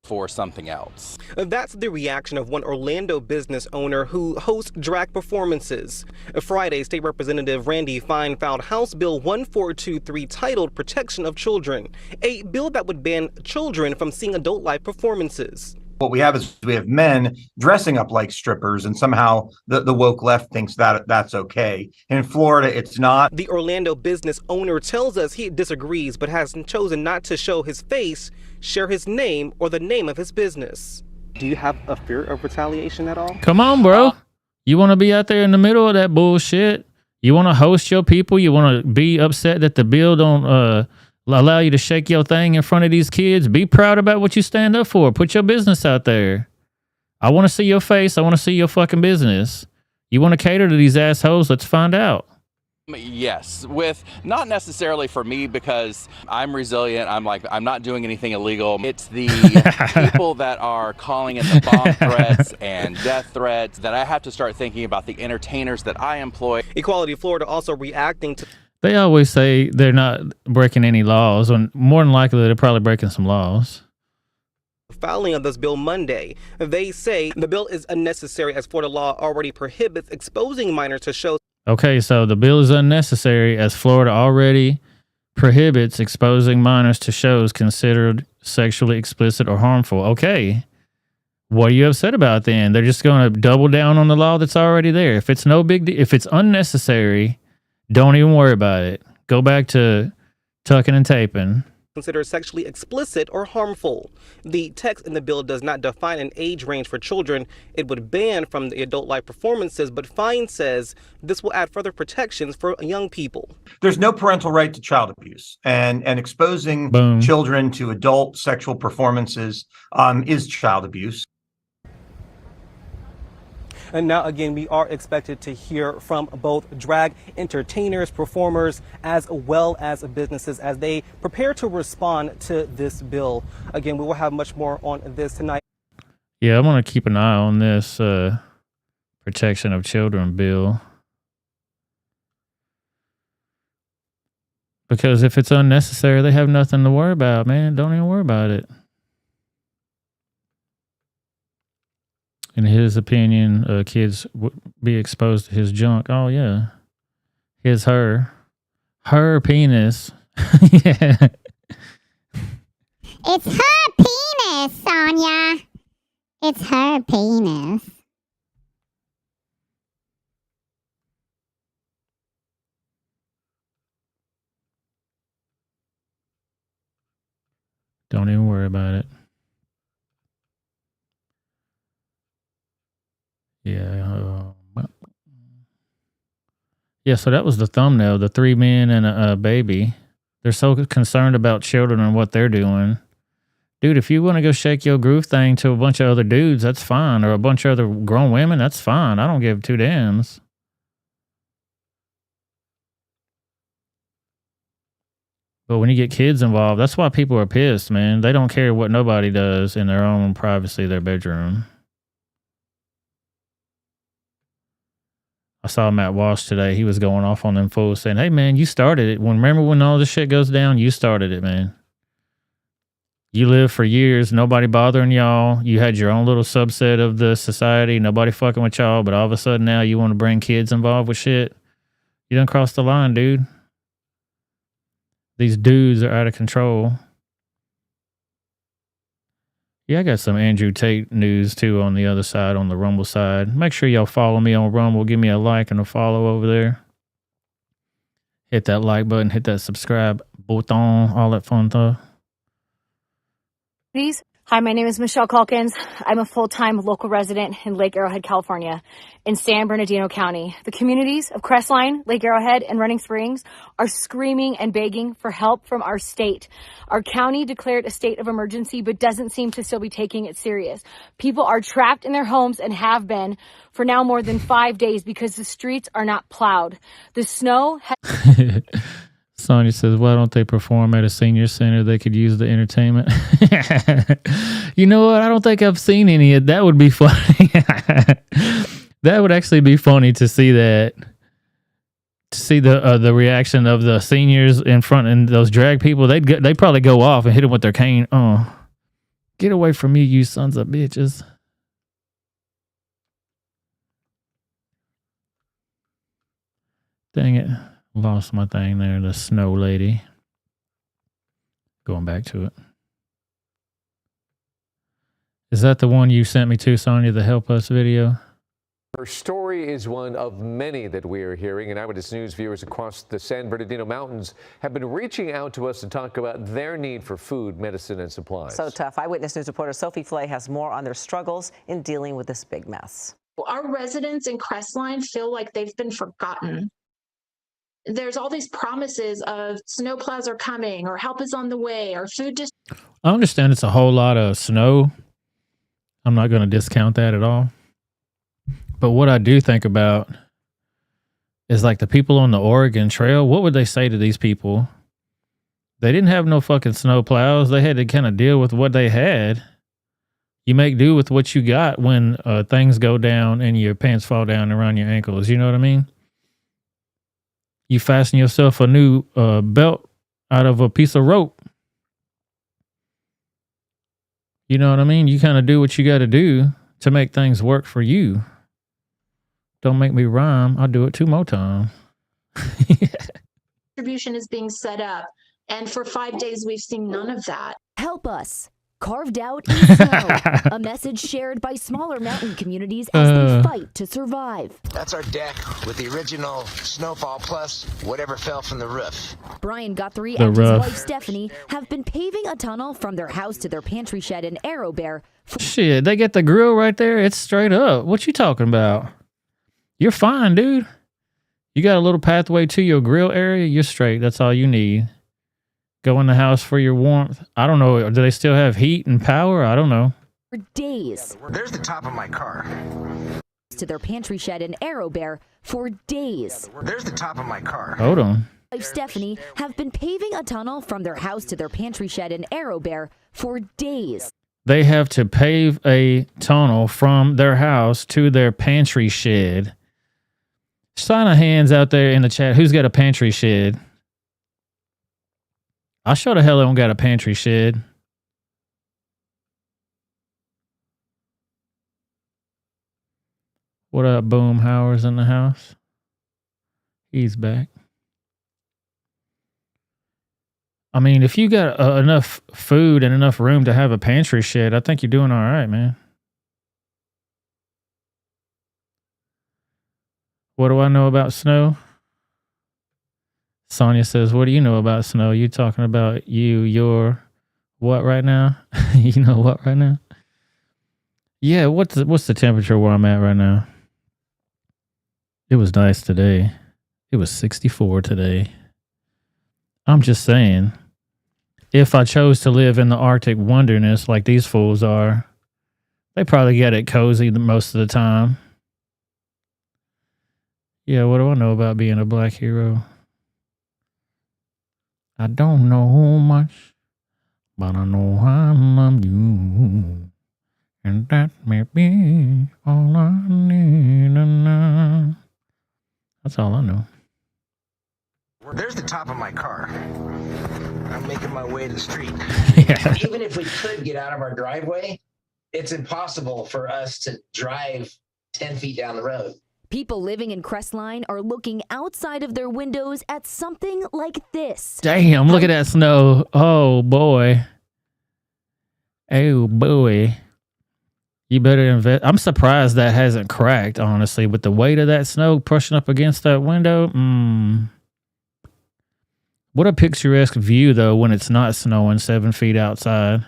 For something else. That's the reaction of one Orlando business owner who hosts drag performances. Friday, State Representative Randy Fine filed House Bill 1423 titled Protection of Children, a bill that would ban children from seeing adult live performances. What we have is we have men dressing up like strippers, and somehow the woke left thinks that that's okay. In Florida, it's not. The Orlando business owner tells us he disagrees, but has chosen not to show his face, share his name, or the name of his business. Do you have a fear of retaliation at all? Come on, bro. You want to be out there in the middle of that bullshit? You want to host your people? You want to be upset that the bill don't allow you to shake your thing in front of these kids? Be proud about what you stand up for. Put your business out there. I want to see your face. I want to see your fucking business. You want to cater to these assholes? Let's find out. Yes, with not necessarily for me because I'm resilient. I'm not doing anything illegal. It's the people that are calling in the bomb threats and death threats that I have to start thinking about the entertainers that I employ. Equality Florida also reacting to. They always say they're not breaking any laws, when more than likely they're probably breaking some laws. Filing of this bill Monday. They say the bill is unnecessary as Florida law already prohibits exposing minors to shows. Okay, so the bill is unnecessary as Florida already prohibits exposing minors to shows considered sexually explicit or harmful. Okay, what are you upset about then? They're just going to double down on the law that's already there. If it's no big deal, if it's unnecessary, don't even worry about it. Go back to tucking and taping. Considered sexually explicit or harmful. The text in the bill does not define an age range for children. It would ban from the adult life performances, but Fine says this will add further protections for young people. There's no parental right to child abuse, and exposing children to adult sexual performances is child abuse. And now, again, we are expected to hear from both drag entertainers, performers, as well as businesses as they prepare to respond to this bill. Again, we will have much more on this tonight. Yeah, I'm going to keep an eye on this protection of children bill. Because if it's unnecessary, they have nothing to worry about, man. Don't even worry about it. In his opinion, kids would be exposed to his junk. Oh, yeah. Her penis. Yeah. It's her penis, Sonia. It's her penis. Don't even worry about it. Yeah. Yeah, so that was the thumbnail. The 3 men and a baby. They're so concerned about children and what they're doing. Dude, if you want to go shake your groove thing to a bunch of other dudes, that's fine. Or a bunch of other grown women, that's fine. I don't give 2 damns. But when you get kids involved, that's why people are pissed, man. They don't care what nobody does in their own privacy, their bedroom. I saw Matt Walsh today. He was going off on them fools saying, hey, man, you started it. Remember when all this shit goes down? You started it, man. You lived for years, nobody bothering y'all. You had your own little subset of the society, nobody fucking with y'all, but all of a sudden now you want to bring kids involved with shit. You done crossed the line, dude. These dudes are out of control. Yeah, I got some Andrew Tate news too on the other side, on the Rumble side. Make sure y'all follow me on Rumble. Give me a like and a follow over there. Hit that like button, hit that subscribe button, all that fun stuff. Please. Hi, my name is Michelle Calkins. I'm a full-time local resident in Lake Arrowhead, California, in San Bernardino County. The communities of Crestline, Lake Arrowhead, and Running Springs are screaming and begging for help from our state. Our county declared a state of emergency, but doesn't seem to still be taking it serious. People are trapped in their homes and have been for now more than 5 days because the streets are not plowed. The snow has... Sonia says, why don't they perform at a senior center? They could use the entertainment. You know what? I don't think I've seen any of that. Would be funny. That would actually be funny to see that. To see the reaction of the seniors in front and those drag people. They'd probably go off and hit them with their cane. Oh, get away from me, you sons of bitches. Dang it. Lost my thing there, the snow lady. Going back to it. Is that the one you sent me to, Sonia, the Help Us video? Her story is one of many that we are hearing, and Eyewitness News viewers across the San Bernardino Mountains have been reaching out to us to talk about their need for food, medicine, and supplies. So tough. Eyewitness News reporter Sophie Flay has more on their struggles in dealing with this big mess. Our residents in Crestline feel like they've been forgotten. There's all these promises of snowplows are coming, or help is on the way, or food. I understand it's a whole lot of snow. I'm not going to discount that at all. But what I do think about is like the people on the Oregon Trail. What would they say to these people? They didn't have no fucking snow plows. They had to kind of deal with what they had. You make do with what you got when things go down and your pants fall down around your ankles. You know what I mean? You fasten yourself a new belt out of a piece of rope. You know what I mean? You kind of do what you got to do to make things work for you. Don't make me rhyme. I'll do it 2 more times. Distribution is being set up, and for 5 days we've seen none of that. Help us. Carved out in snow. A message shared by smaller mountain communities as they fight to survive. That's our deck with the original snowfall plus whatever fell from the roof. Brian Guthrie and his wife Stephanie have been paving a tunnel from their house to their pantry shed in Arrow Bear. Shit, they get the grill right there. It's straight up. What you talking about? You're fine, dude. You got a little pathway to your grill area. You're straight. That's all you need. Go in the house for your warmth. I don't know. Do they still have heat and power? I don't know. For days. There's the top of my car. To their pantry shed in Arrow Bear for days. There's the top of my car. Hold on. Wife Stephanie have been paving a tunnel from their house to their pantry shed in Arrow Bear for days. They have to pave a tunnel from their house to their pantry shed. Sign of hands out there in the chat. Who's got a pantry shed? I sure the hell don't got a pantry shed. What up, Boom Howard's in the house? He's back. I mean, if you got enough food and enough room to have a pantry shed, I think you're doing all right, man. What do I know about snow? Sonia says, what do you know about snow? You talking about your what right now? You know what right now? Yeah, what's the temperature where I'm at right now? It was nice today. It was 64 today. I'm just saying, if I chose to live in the Arctic wilderness like these fools are, they probably get it cozy most of the time. Yeah, what do I know about being a black hero? I don't know much, but I know I love you. And that may be all I need to know. That's all I know. There's the top of my car. I'm making my way to the street. Yeah. Even if we could get out of our driveway, it's impossible for us to drive 10 feet down the road. People living in Crestline are looking outside of their windows at something like this. Damn, look at that snow. Oh, boy. Oh, boy. You better invest. I'm surprised that hasn't cracked, honestly, with the weight of that snow pushing up against that window. What a picturesque view, though, when it's not snowing 7 feet outside.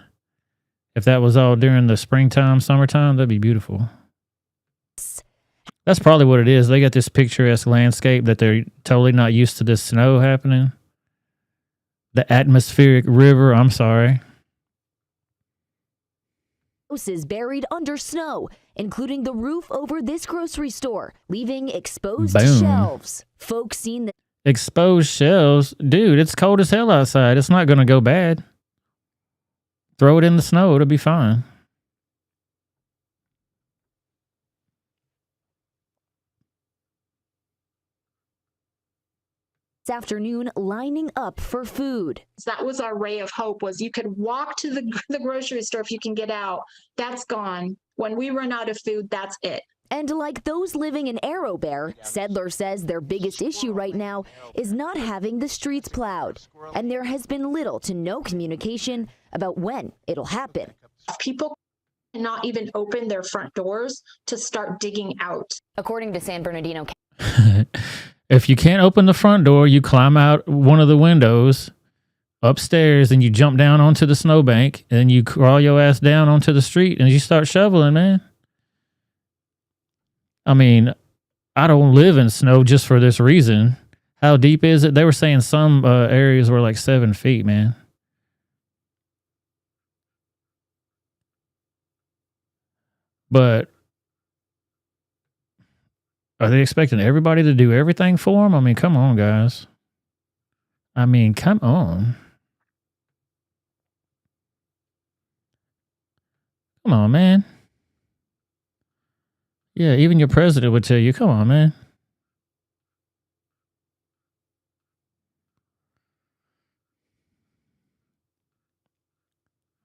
If that was all during the springtime, summertime, that'd be beautiful. That's probably what it is. They got this picturesque landscape that they're totally not used to this snow happening. The atmospheric river, I'm sorry. Houses buried under snow, including the roof over this grocery store, leaving exposed Boom. shelves. Folks seen the Exposed shelves? Dude, it's cold as hell outside. It's not going to go bad. Throw it in the snow. It'll be fine. this afternoon lining up for food. That was our ray of hope, was you could walk to the grocery store if you can get out. That's gone. When we run out of food, that's it. And like those living in Arrow Bear, Sedler says their biggest issue right now is not having the streets plowed. And there has been little to no communication about when it'll happen. People and not even open their front doors to start digging out. According to San Bernardino If you can't open the front door, you climb out one of the windows upstairs and you jump down onto the snowbank and you crawl your ass down onto the street and you start shoveling, man. I mean, I don't live in snow just for this reason. How deep is it? They were saying some areas were like 7 feet, man. But are they expecting everybody to do everything for them? I mean, come on, guys. I mean, come on. Come on, man. Yeah, even your president would tell you, come on, man.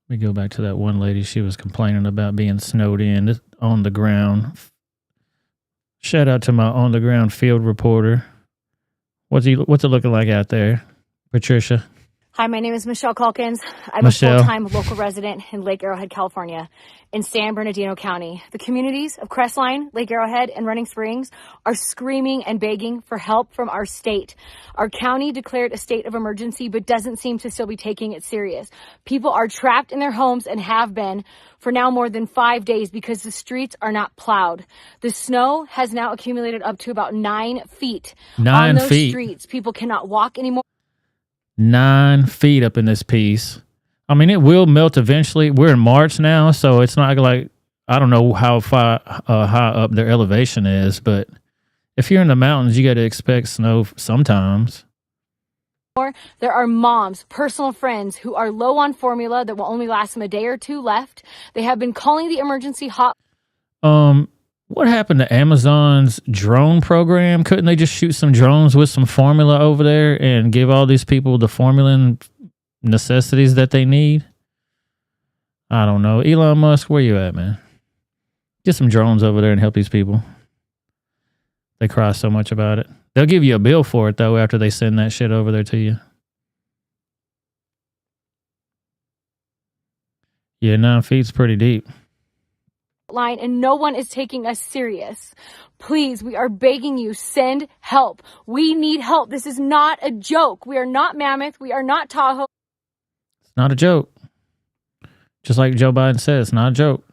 Let me go back to that one lady. She was complaining about being snowed in on the ground. Shout out to my on the ground field reporter. What's it looking like out there, Patricia? Hi, my name is Michelle Calkins. I'm Michelle. a full-time local resident in Lake Arrowhead, California, in San Bernardino County. The communities of Crestline, Lake Arrowhead, and Running Springs are screaming and begging for help from our state. Our county declared a state of emergency, but doesn't seem to still be taking it serious. People are trapped in their homes and have been for now more than 5 days because the streets are not plowed. The snow has now accumulated up to about 9 feet. 9 on those feet. streets. People cannot walk anymore. 9 feet up in this piece. I mean, it will melt eventually. We're in March now, so it's not like, I don't know how far high up their elevation is, but if you're in the mountains, you got to expect snow sometimes. There are moms, personal friends who are low on formula that will only last them a day or two left. They have been calling the emergency hot. What happened to Amazon's drone program? Couldn't they just shoot some drones with some formula over there and give all these people the formula and necessities that they need? I don't know. Elon Musk, where you at, man? Get some drones over there and help these people. They cry so much about it. They'll give you a bill for it, though, after they send that shit over there to you. Yeah, 9 feet's pretty deep. Line, and no one is taking us serious. Please, we are begging you, send help. We need help. This is not a joke. We are not Mammoth. We are not Tahoe. It's not a joke. Just like Joe Biden said, it's not a joke.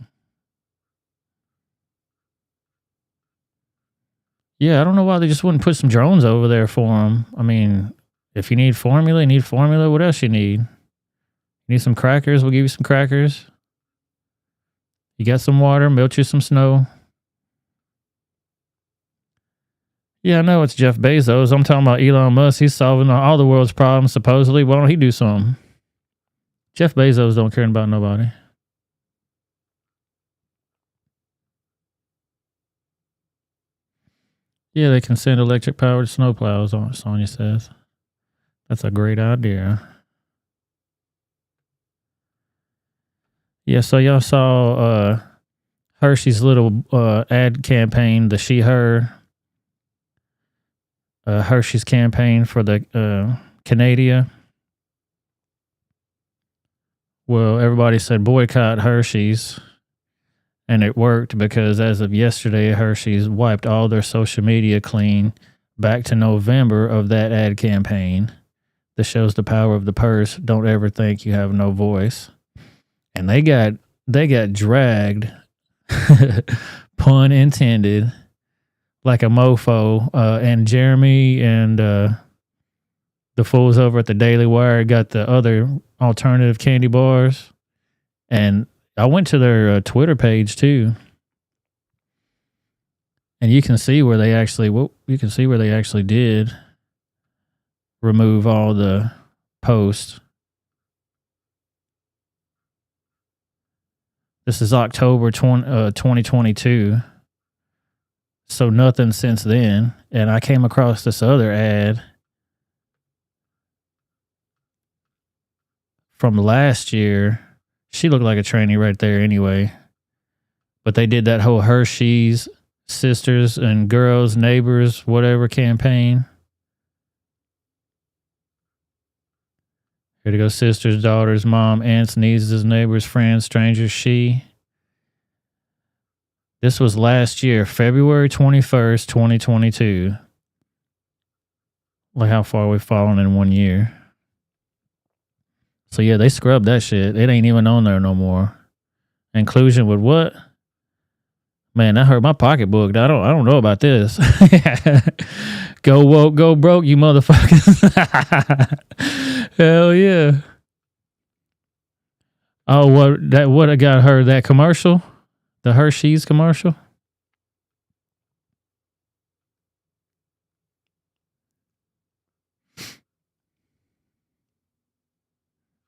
Yeah, I don't know why they just wouldn't put some drones over there for them. I mean, if you need formula, you need formula. What else you need? You need some crackers? We'll give you some crackers. You got some water, melt you some snow. Yeah, I know it's Jeff Bezos. I'm talking about Elon Musk. He's solving all the world's problems, supposedly. Why don't he do something? Jeff Bezos don't care about nobody. Yeah, they can send electric-powered snowplows, Sonia says. That's a great idea. Yeah, so y'all saw Hershey's little ad campaign, the She-Her Hershey's campaign for the Canada. Well, everybody said boycott Hershey's, and it worked because as of yesterday, Hershey's wiped all their social media clean back to November of that ad campaign. This shows the power of the purse. Don't ever think you have no voice. And they got dragged, pun intended, like a mofo. And Jeremy and the fools over at the Daily Wire got the other alternative candy bars. And I went to their Twitter page too, and you can see where they actually did remove all the posts. This is October 2022. So nothing since then. And I came across this other ad from last year. She looked like a tranny right there anyway. But they did that whole Hershey's sisters and girls, neighbors, whatever campaign. Here to go: sisters, daughters, mom, aunts, nieces, neighbors, friends, strangers, she. This was last year, February 21st, 2022. Like how far we've fallen in 1 year. So yeah, they scrubbed that shit. It ain't even on there no more. Inclusion with what? Man, that hurt my pocketbook. I don't know about this. Go woke, go broke, you motherfuckers. Hell yeah. Oh, what I got her, that commercial? The Hershey's commercial?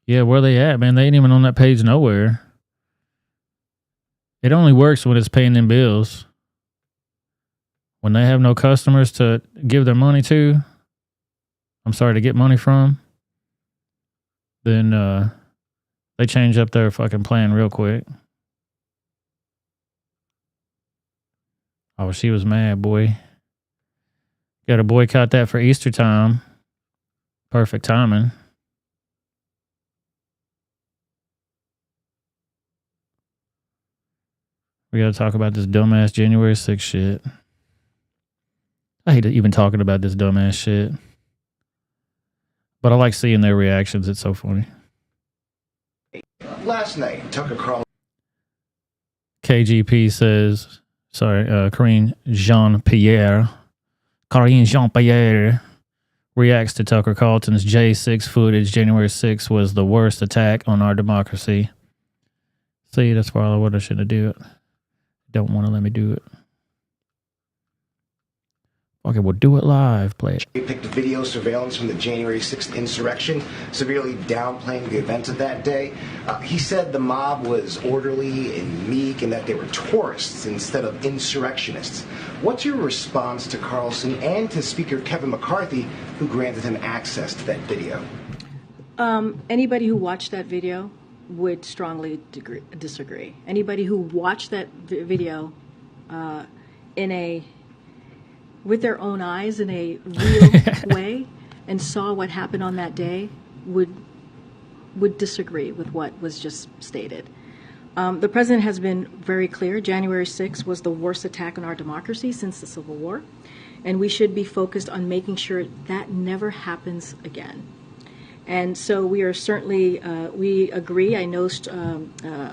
Yeah, where they at, man? They ain't even on that page nowhere. It only works when it's paying them bills. When they have no customers to give their money to, to get money from, then they change up their fucking plan real quick. Oh, she was mad, boy. Got to boycott that for Easter time. Perfect timing. We got to talk about this dumbass January 6th shit. I hate even talking about this dumbass shit. But I like seeing their reactions. It's so funny. Last night, Tucker Carlson. KGP says, Karine Jean-Pierre reacts to Tucker Carlson's J6 footage. January 6th was the worst attack on our democracy. See, that's probably what I should have do it. Don't want to let me do it. Okay, we'll do it live. Play it. He picked video surveillance from the January 6th insurrection, severely downplaying the events of that day. He said the mob was orderly and meek and that they were tourists instead of insurrectionists. What's your response to Carlson and to Speaker Kevin McCarthy, who granted him access to that video? Anybody who watched that video would strongly disagree. Anybody who watched that video with their own eyes in a real way and saw what happened on that day would disagree with what was just stated. The president has been very clear. January 6th was the worst attack on our democracy since the Civil War, and we should be focused on making sure that never happens again. And so we are certainly, we agree. I know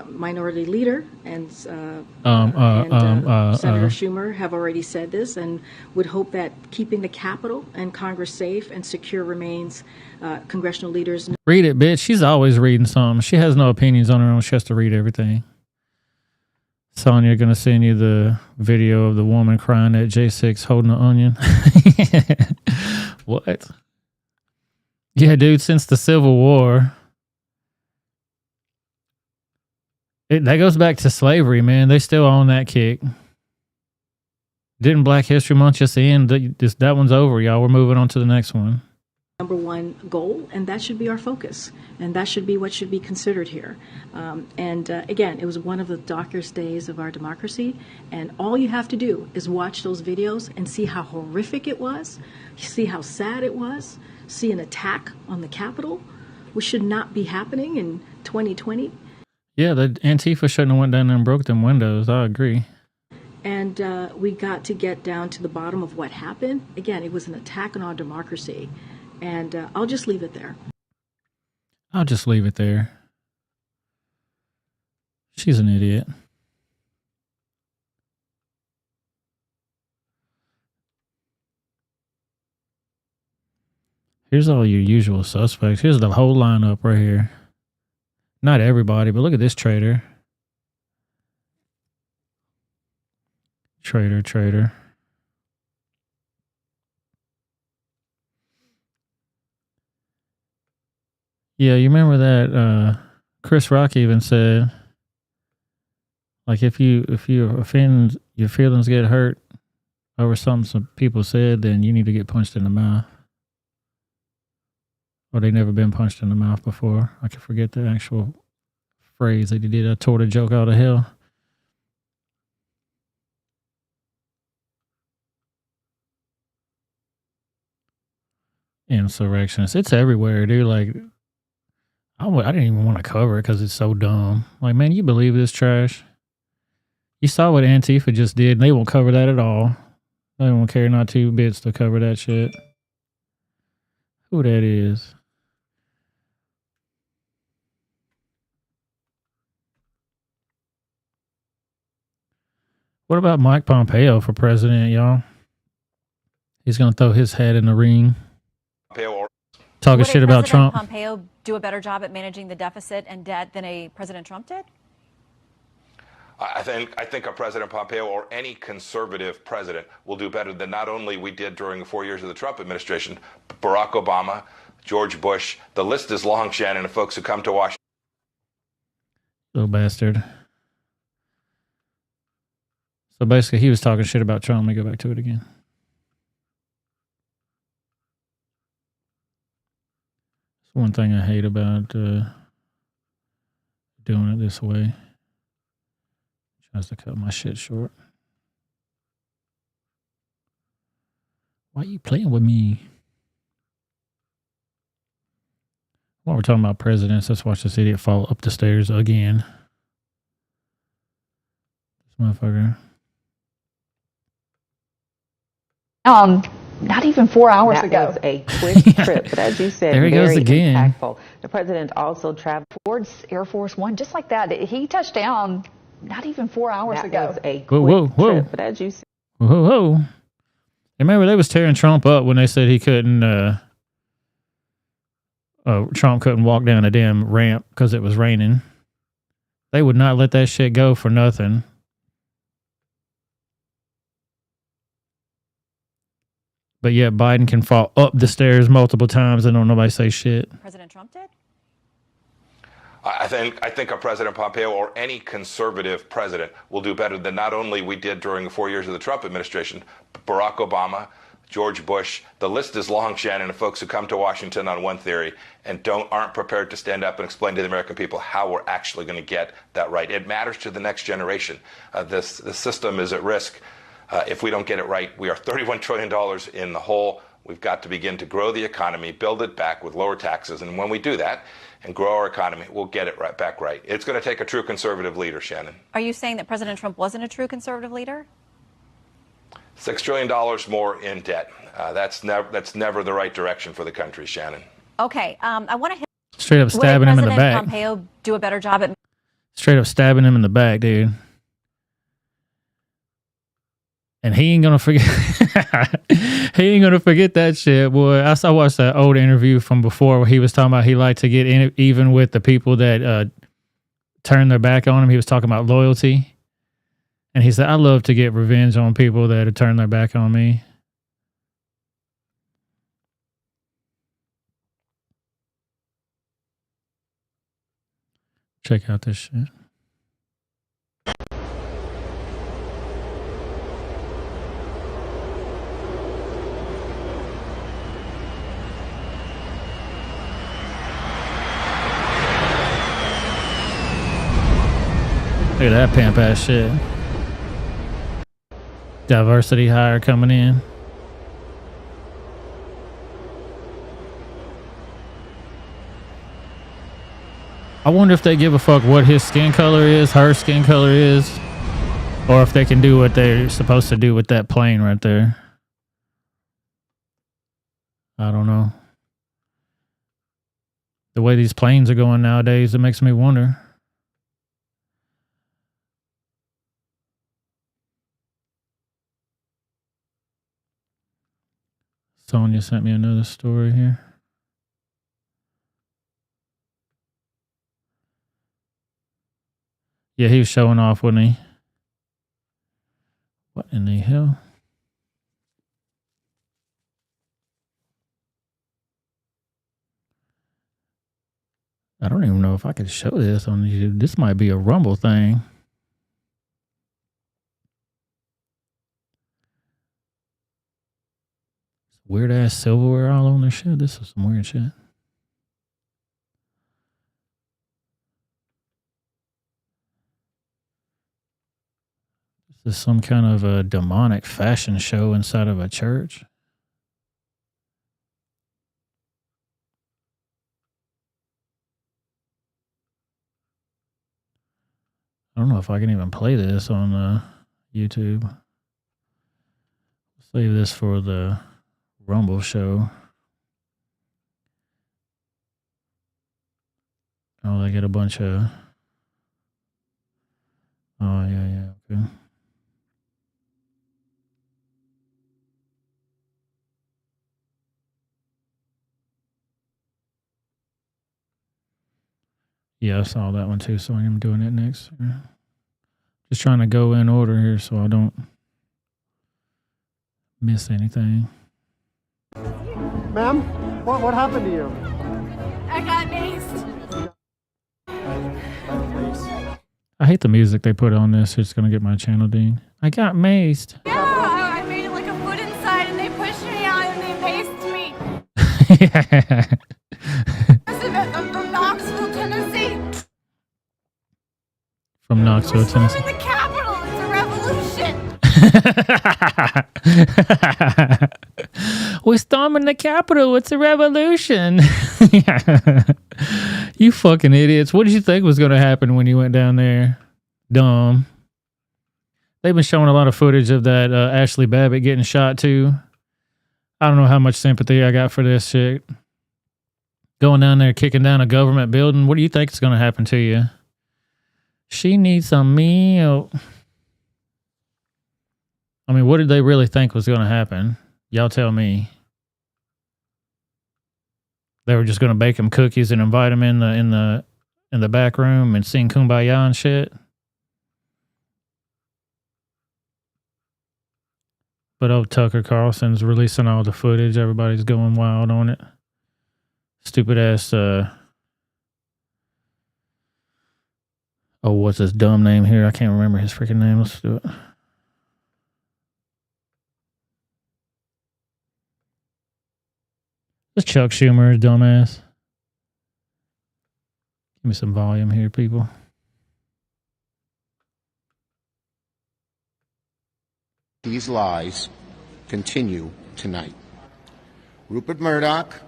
Minority Leader and Senator Schumer have already said this and would hope that keeping the Capitol and Congress safe and secure remains congressional leaders. Read it, bitch. She's always reading something. She has no opinions on her own. She has to read everything. Sonia, going to send you the video of the woman crying at J6 holding an onion. What? Yeah, dude, since the Civil War. That goes back to slavery, man. They still own that kick. Didn't Black History Month just end? That one's over, y'all. We're moving on to the next one. Number one goal, and that should be our focus, and that should be what should be considered here. Again, it was one of the darkest days of our democracy, and all you have to do is watch those videos and see how horrific it was, see how sad it was, see an attack on the Capitol, which should not be happening in 2020. Yeah, the Antifa shouldn't have went down there and broke them windows. I agree. And we got to get down to the bottom of what happened. Again, it was an attack on our democracy. And I'll just leave it there. I'll just leave it there. She's an idiot. Here's all your usual suspects. Here's the whole lineup right here. Not everybody, but look at this traitor. Traitor. Yeah, you remember that Chris Rock even said, like, if you offend, your feelings get hurt over something some people said, then you need to get punched in the mouth. Or they never been punched in the mouth before. I can forget the actual phrase that he did. I tore the joke out of hell. Insurrectionists. It's everywhere, dude. Like, I didn't even want to cover it because it's so dumb. Like, man, you believe this trash? You saw what Antifa just did. They won't cover that at all. They won't care not 2 bits to cover that shit. Who that is? What about Mike Pompeo for president, y'all? He's going to throw his hat in the ring. Talking shit about Trump. Would Pompeo do a better job at managing the deficit and debt than a President Trump did? I think a President Pompeo or any conservative president will do better than not only we did during the 4 years of the Trump administration, Barack Obama, George Bush. The list is long, Shannon, of folks who come to Washington. Little bastard. So basically, he was talking shit about Trump. Let me go back to it again. It's one thing I hate about doing it this way. Tries to cut my shit short. Why are you playing with me? While we're talking about presidents, let's watch this idiot fall up the stairs again. This motherfucker. Not even 4 hours ago. That was a quick trip, but as you said, there he very goes again. Impactful. The president also traveled towards Air Force One, just like that. He touched down not even 4 hours ago. That was a quick trip, but as you said. Whoa. Remember, they was tearing Trump up when they said he couldn't, Trump couldn't walk down a damn ramp because it was raining. They would not let that shit go for nothing. But yet Biden can fall up the stairs multiple times and don't nobody say shit. President Trump did? I think a President Pompeo or any conservative president will do better than not only we did during the 4 years of the Trump administration, Barack Obama, George Bush. The list is long, Shannon, of folks who come to Washington on one theory and aren't prepared to stand up and explain to the American people how we're actually going to get that right. It matters to the next generation. The system is at risk. If we don't get it right, we are $31 trillion in the hole. We've got to begin to grow the economy, build it back with lower taxes. And when we do that and grow our economy, we'll get it back right. It's going to take a true conservative leader, Shannon. Are you saying that President Trump wasn't a true conservative leader? $6 trillion more in debt. That's never the right direction for the country, Shannon. Okay. I want to hit. Straight up stabbing him in the back. Would Pompeo do a better job at. Straight up stabbing him in the back, dude. And he ain't gonna forget. He ain't gonna forget that shit, boy. I watched that old interview from before where he was talking about he liked to get in even with the people that turned their back on him. He was talking about loyalty, and he said, "I love to get revenge on people that have turned their back on me." Check out this shit. Look at that pimp ass shit. Diversity hire coming in. I wonder if they give a fuck what his skin color is, her skin color is, or if they can do what they're supposed to do with that plane right there. I don't know. The way these planes are going nowadays, it makes me wonder. Sonia sent me another story here. Yeah, he was showing off, wasn't he? What in the hell? I don't even know if I could show this on YouTube. This might be a Rumble thing. Weird ass silverware all on their shit. This is some weird shit. This is some kind of a demonic fashion show inside of a church. I don't know if I can even play this on YouTube. Save this for the Rumble show. Oh, they get a bunch of... Oh, yeah, okay. Yeah, I saw that one too, so I'm doing it next. Just trying to go in order here so I don't miss anything. Ma'am, what happened to you? I got maced. I hate the music they put on this. It's going to get my channel dinged. I got maced. Yeah, I made like a foot inside and they pushed me out and they maced me. Yeah. I'm from Knoxville, Tennessee. From Knoxville, Tennessee. Storming the Capitol. It's a revolution. We're storming the Capitol. It's a revolution. You fucking idiots. What did you think was going to happen when you went down there? Dumb. They've been showing a lot of footage of that Ashley Babbitt getting shot too. I don't know how much sympathy I got for this shit. Going down there, kicking down a government building. What do you think is going to happen to you? She needs some meal. I mean, what did they really think was going to happen? Y'all tell me. They were just going to bake him cookies and invite him in the back room and sing Kumbaya and shit. But oh, Tucker Carlson's releasing all the footage. Everybody's going wild on it. Stupid ass. Oh, what's his dumb name here? I can't remember his freaking name. Let's do it. This Chuck Schumer, dumbass. Give me some volume here, people. These lies continue tonight. Rupert Murdoch,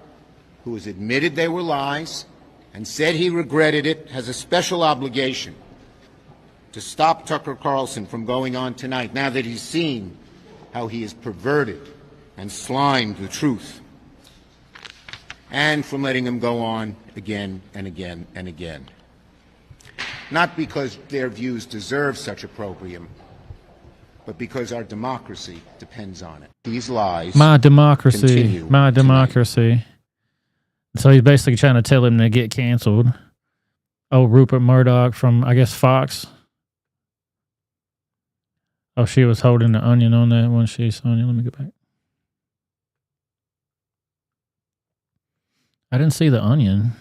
who has admitted they were lies and said he regretted it, has a special obligation to stop Tucker Carlson from going on tonight now that he's seen how he has perverted and slimed the truth, and from letting him go on again and again and again. Not because their views deserve such opprobrium, but because our democracy depends on it. These lies. My democracy. My democracy. Tonight. So he's basically trying to tell him to get canceled. Oh, Rupert Murdoch from, I guess, Fox. Oh, she was holding the onion on that one. She's onion. Let me go back. I didn't see the onion.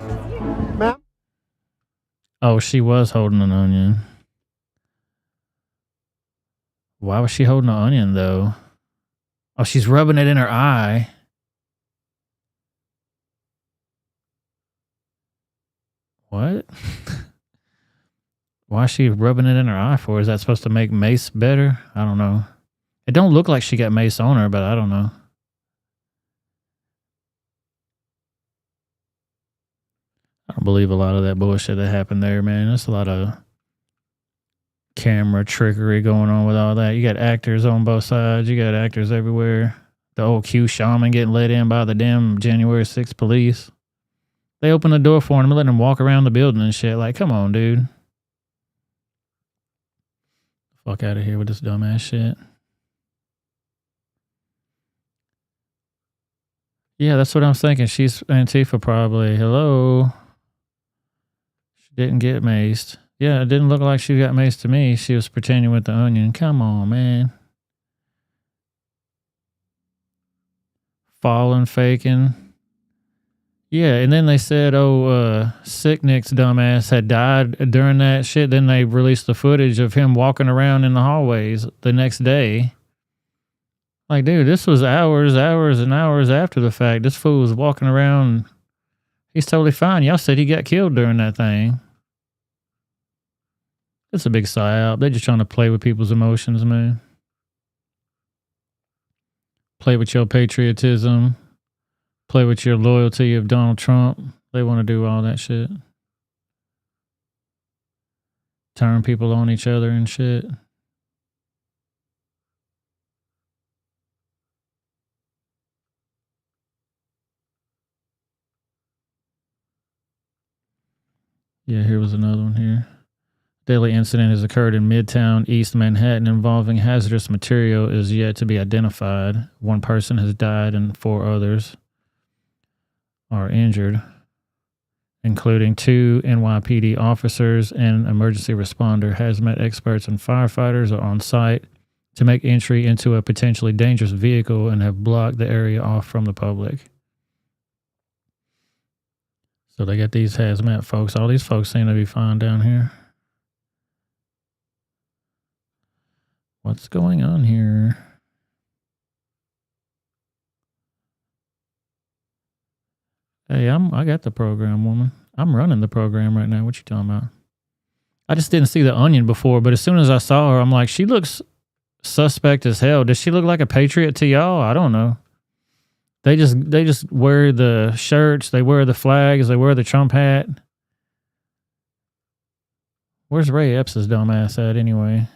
Ma'am? Oh, she was holding an onion. Why was she holding an onion, though? Oh, she's rubbing it in her eye. What? Why is she rubbing it in her eye for? Is that supposed to make mace better? I don't know. It don't look like she got mace on her, but I don't know. I don't believe a lot of that bullshit that happened there, man. There's a lot of camera trickery going on with all that. You got actors on both sides. You got actors everywhere. The old Q shaman getting let in by the damn January 6th police. They opened the door for him and let him walk around the building and shit. Like, come on, dude. Fuck out of here with this dumbass shit. Yeah, that's what I'm thinking. She's Antifa probably. Hello. She didn't get maced. Yeah, it didn't look like she got maced to me. She was pretending with the onion. Come on, man. Falling, faking. Yeah, and then they said, Sick Nick's dumbass had died during that shit. Then they released the footage of him walking around in the hallways the next day. Like, dude, this was hours and hours after the fact. This fool was walking around. He's totally fine. Y'all said he got killed during that thing. It's a big psyop. They're just trying to play with people's emotions, man. Play with your patriotism. Play with your loyalty of Donald Trump. They want to do all that shit. Turn people on each other and shit. Yeah, here was another one here. Deadly incident has occurred in Midtown East Manhattan involving hazardous material is yet to be identified. One person has died and 4 others are injured, including 2 NYPD officers and emergency responder. Hazmat experts and firefighters are on site to make entry into a potentially dangerous vehicle and have blocked the area off from the public. So they got these hazmat folks. All these folks seem to be fine down here. What's going on here? Hey, I got the program, woman. I'm running the program right now. What you talking about? I just didn't see the onion before, but as soon as I saw her, I'm like, she looks suspect as hell. Does she look like a patriot to y'all? I don't know. They just wear the shirts, they wear the flags, they wear the Trump hat. Where's Ray Epps' dumb ass at anyway?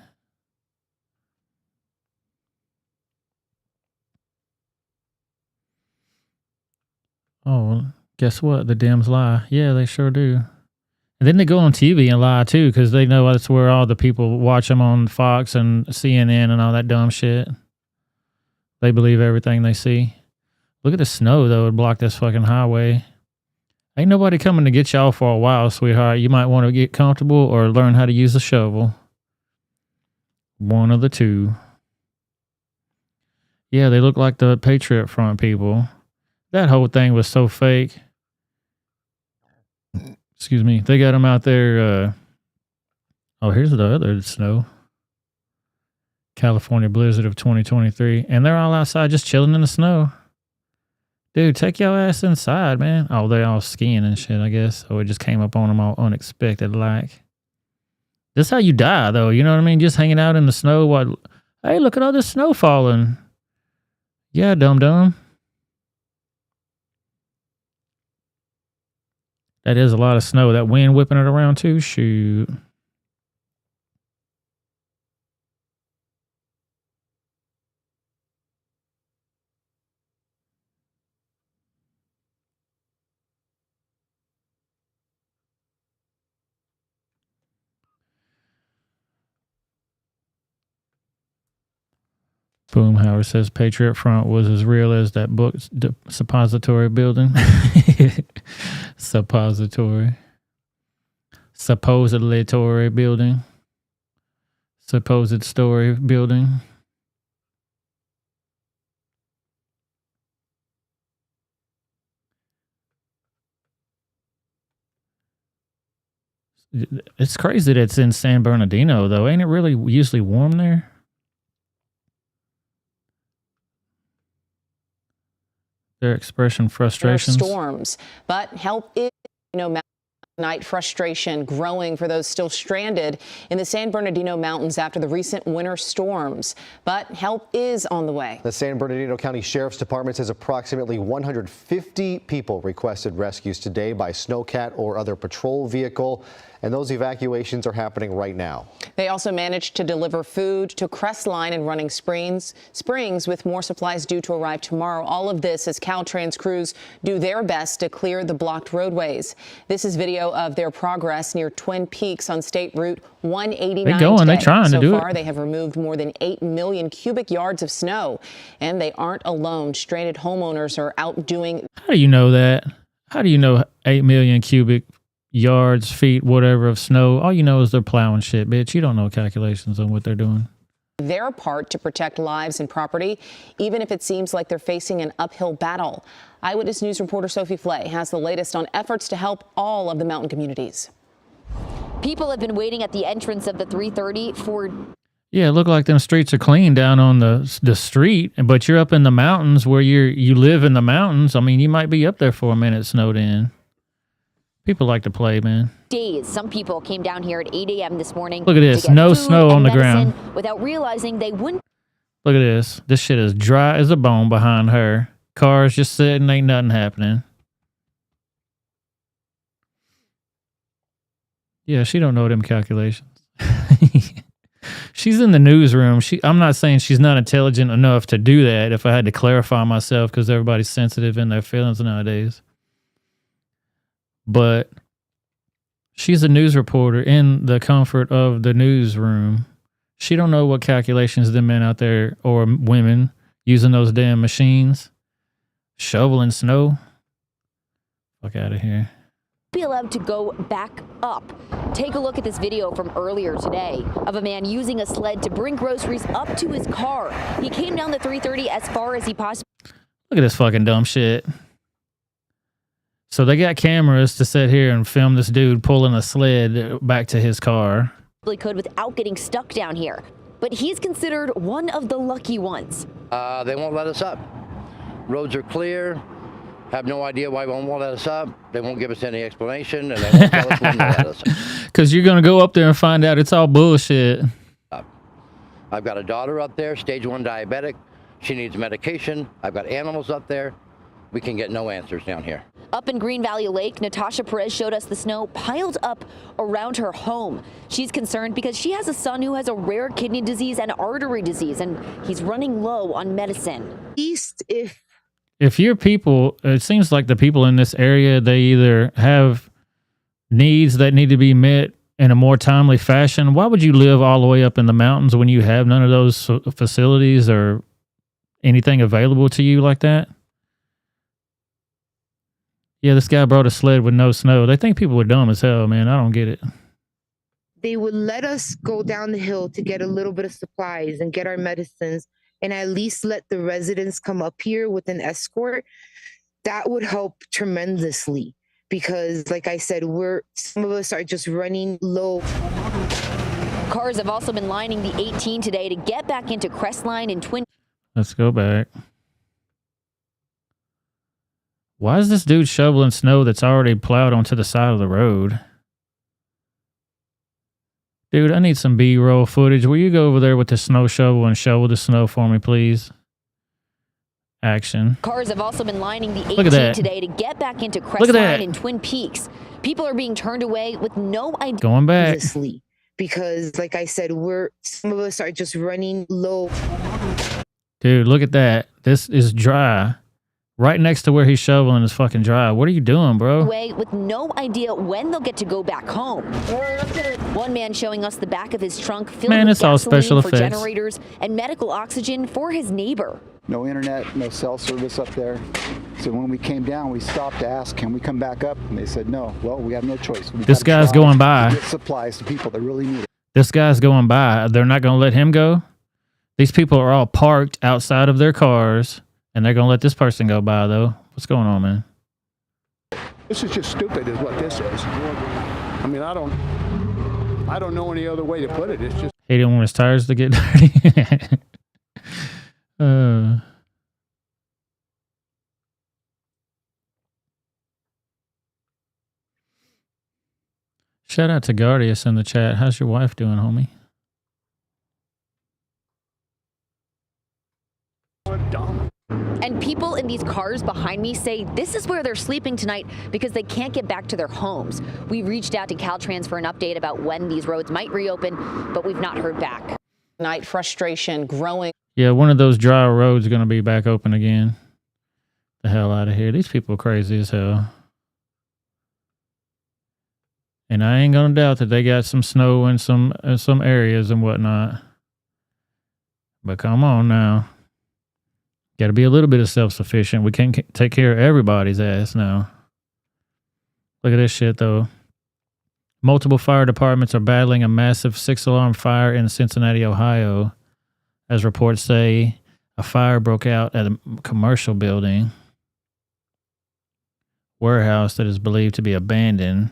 Oh, well, guess what? The Dems lie. Yeah, they sure do. And then they go on TV and lie too, because they know that's where all the people watch them on Fox and CNN and all that dumb shit. They believe everything they see. Look at the snow, though. It blocked this fucking highway. Ain't nobody coming to get y'all for a while, sweetheart. You might want to get comfortable or learn how to use a shovel. One of the two. Yeah, they look like the Patriot Front people. That whole thing was so fake. Excuse me. They got them out there. Oh, here's the other snow. California blizzard of 2023. And they're all outside just chilling in the snow. Dude, take your ass inside, man. Oh, they're all skiing and shit, I guess. So it just came up on them all unexpected like. This is how you die, though. You know what I mean? Just hanging out in the snow while... Hey, look at all this snow falling. Yeah, dum-dum. That is a lot of snow. That wind whipping it around, too. Shoot. Boomhauer says Patriot Front was as real as that book suppository building. Suppository. Supposedly Tory building. Supposed story building. It's crazy that it's in San Bernardino, though. Ain't it really usually warm there? Their expression frustrations. Storms, but help is, night frustration growing for those still stranded in the San Bernardino Mountains after the recent winter storms. But help is on the way. The San Bernardino County Sheriff's Department says approximately 150 people requested rescues today by snowcat or other patrol vehicle, and those evacuations are happening right now. They also managed to deliver food to Crestline and Running Springs, with more supplies due to arrive tomorrow. All of this as Caltrans crews do their best to clear the blocked roadways. This is video of their progress near Twin Peaks on State Route 189. They're going. They're trying to do it. So far, they have removed more than 8 million cubic yards of snow, and they aren't alone. Stranded homeowners are out doing. How do you know that? How do you know 8 million cubic yards, feet, whatever of snow? All you know is they're plowing shit, bitch. You don't know calculations on what they're doing. Their part to protect lives and property, even if it seems like they're facing an uphill battle. Eyewitness News reporter Sophie Flay has the latest on efforts to help all of the mountain communities. People have been waiting at the entrance of the 330 for... Yeah, it looked like them streets are clean down on the street, but you're up in the mountains where you live in the mountains. I mean, you might be up there for a minute snowed in. People like to play, man. Days. Some people came down here at 8 a.m. this morning. Look at this. No snow on the ground. Without realizing they wouldn't. Look at this. This shit is dry as a bone behind her. Cars just sitting, ain't nothing happening. Yeah, she don't know them calculations. She's in the newsroom. I'm not saying she's not intelligent enough to do that, if I had to clarify myself, because everybody's sensitive in their feelings nowadays. But she's a news reporter in the comfort of the newsroom. She don't know what calculations the men out there, or women, using those damn machines, shoveling snow. Fuck out of here. Be allowed to go back up. Take a look at this video from earlier today of a man using a sled to bring groceries up to his car. He came down the 330 as far as he possibly. Look at this fucking dumb shit. So they got cameras to sit here and film this dude pulling a sled back to his car. Could without getting stuck down here. But he's considered one of the lucky ones. They won't let us up. Roads are clear. Have no idea why they won't let us up. They won't give us any explanation, and they won't tell us when to let us up. Because you're going to go up there and find out it's all bullshit. I've got a daughter up there, stage 1 diabetic. She needs medication. I've got animals up there. We can get no answers down here. Up in Green Valley Lake, Natasha Perez showed us the snow piled up around her home. She's concerned because she has a son who has a rare kidney disease and artery disease, and he's running low on medicine. If your people, it seems like the people in this area, they either have needs that need to be met in a more timely fashion. Why would you live all the way up in the mountains when you have none of those facilities or anything available to you like that? Yeah, this guy brought a sled with no snow. They think people are dumb as hell, man. I don't get it. They would let us go down the hill to get a little bit of supplies and get our medicines, and at least let the residents come up here with an escort. That would help tremendously, because like I said, some of us are just running low. Cars have also been lining the 18 today to get back into Crestline and Twin. Let's go back. Why is this dude shoveling snow that's already plowed onto the side of the road? Dude, I need some B-roll footage. Will you go over there with the snow shovel and shovel the snow for me, please? Action. Cars have also been lining the Look at 18 that. today to get back into Look at that. Crestline and Twin Peaks. People are being turned away with no idea. Going back. Because like I said, some of us are just running low. Dude, look at that. This is dry. Right next to where he's shoveling is fucking dry. What are you doing, bro? Away with no idea when they'll get to go back home. One man showing us the back of his trunk filled Man, with it's all gasoline special for effects. generators and medical oxygen for his neighbor. No internet, no cell service up there. So when we came down, we stopped to ask, can we come back up? And they said, no. Well, we have no choice. This guy's going by. To get supplies to people that really need it. This guy's going by. They're not going to let him go. These people are all parked outside of their cars, and they're going to let this person go by, though. What's going on, man? This is just stupid is what this is. I mean, I don't know any other way to put it. It's just He didn't want his tires to get dirty. Shout out to Guardius in the chat. How's your wife doing, homie? And people in these cars behind me say this is where they're sleeping tonight because they can't get back to their homes. We reached out to Caltrans for an update about when these roads might reopen, but we've not heard back. Night frustration growing. Yeah, one of those dry roads going to be back open again. The hell out of here. These people are crazy as hell. And I ain't going to doubt that they got some snow in some areas and whatnot. But come on now. Got to be a little bit of self-sufficient. We can't take care of everybody's ass now. Look at this shit, though. Multiple fire departments are battling a massive 6-alarm fire in Cincinnati, Ohio. As reports say, a fire broke out at a commercial building. Warehouse that is believed to be abandoned,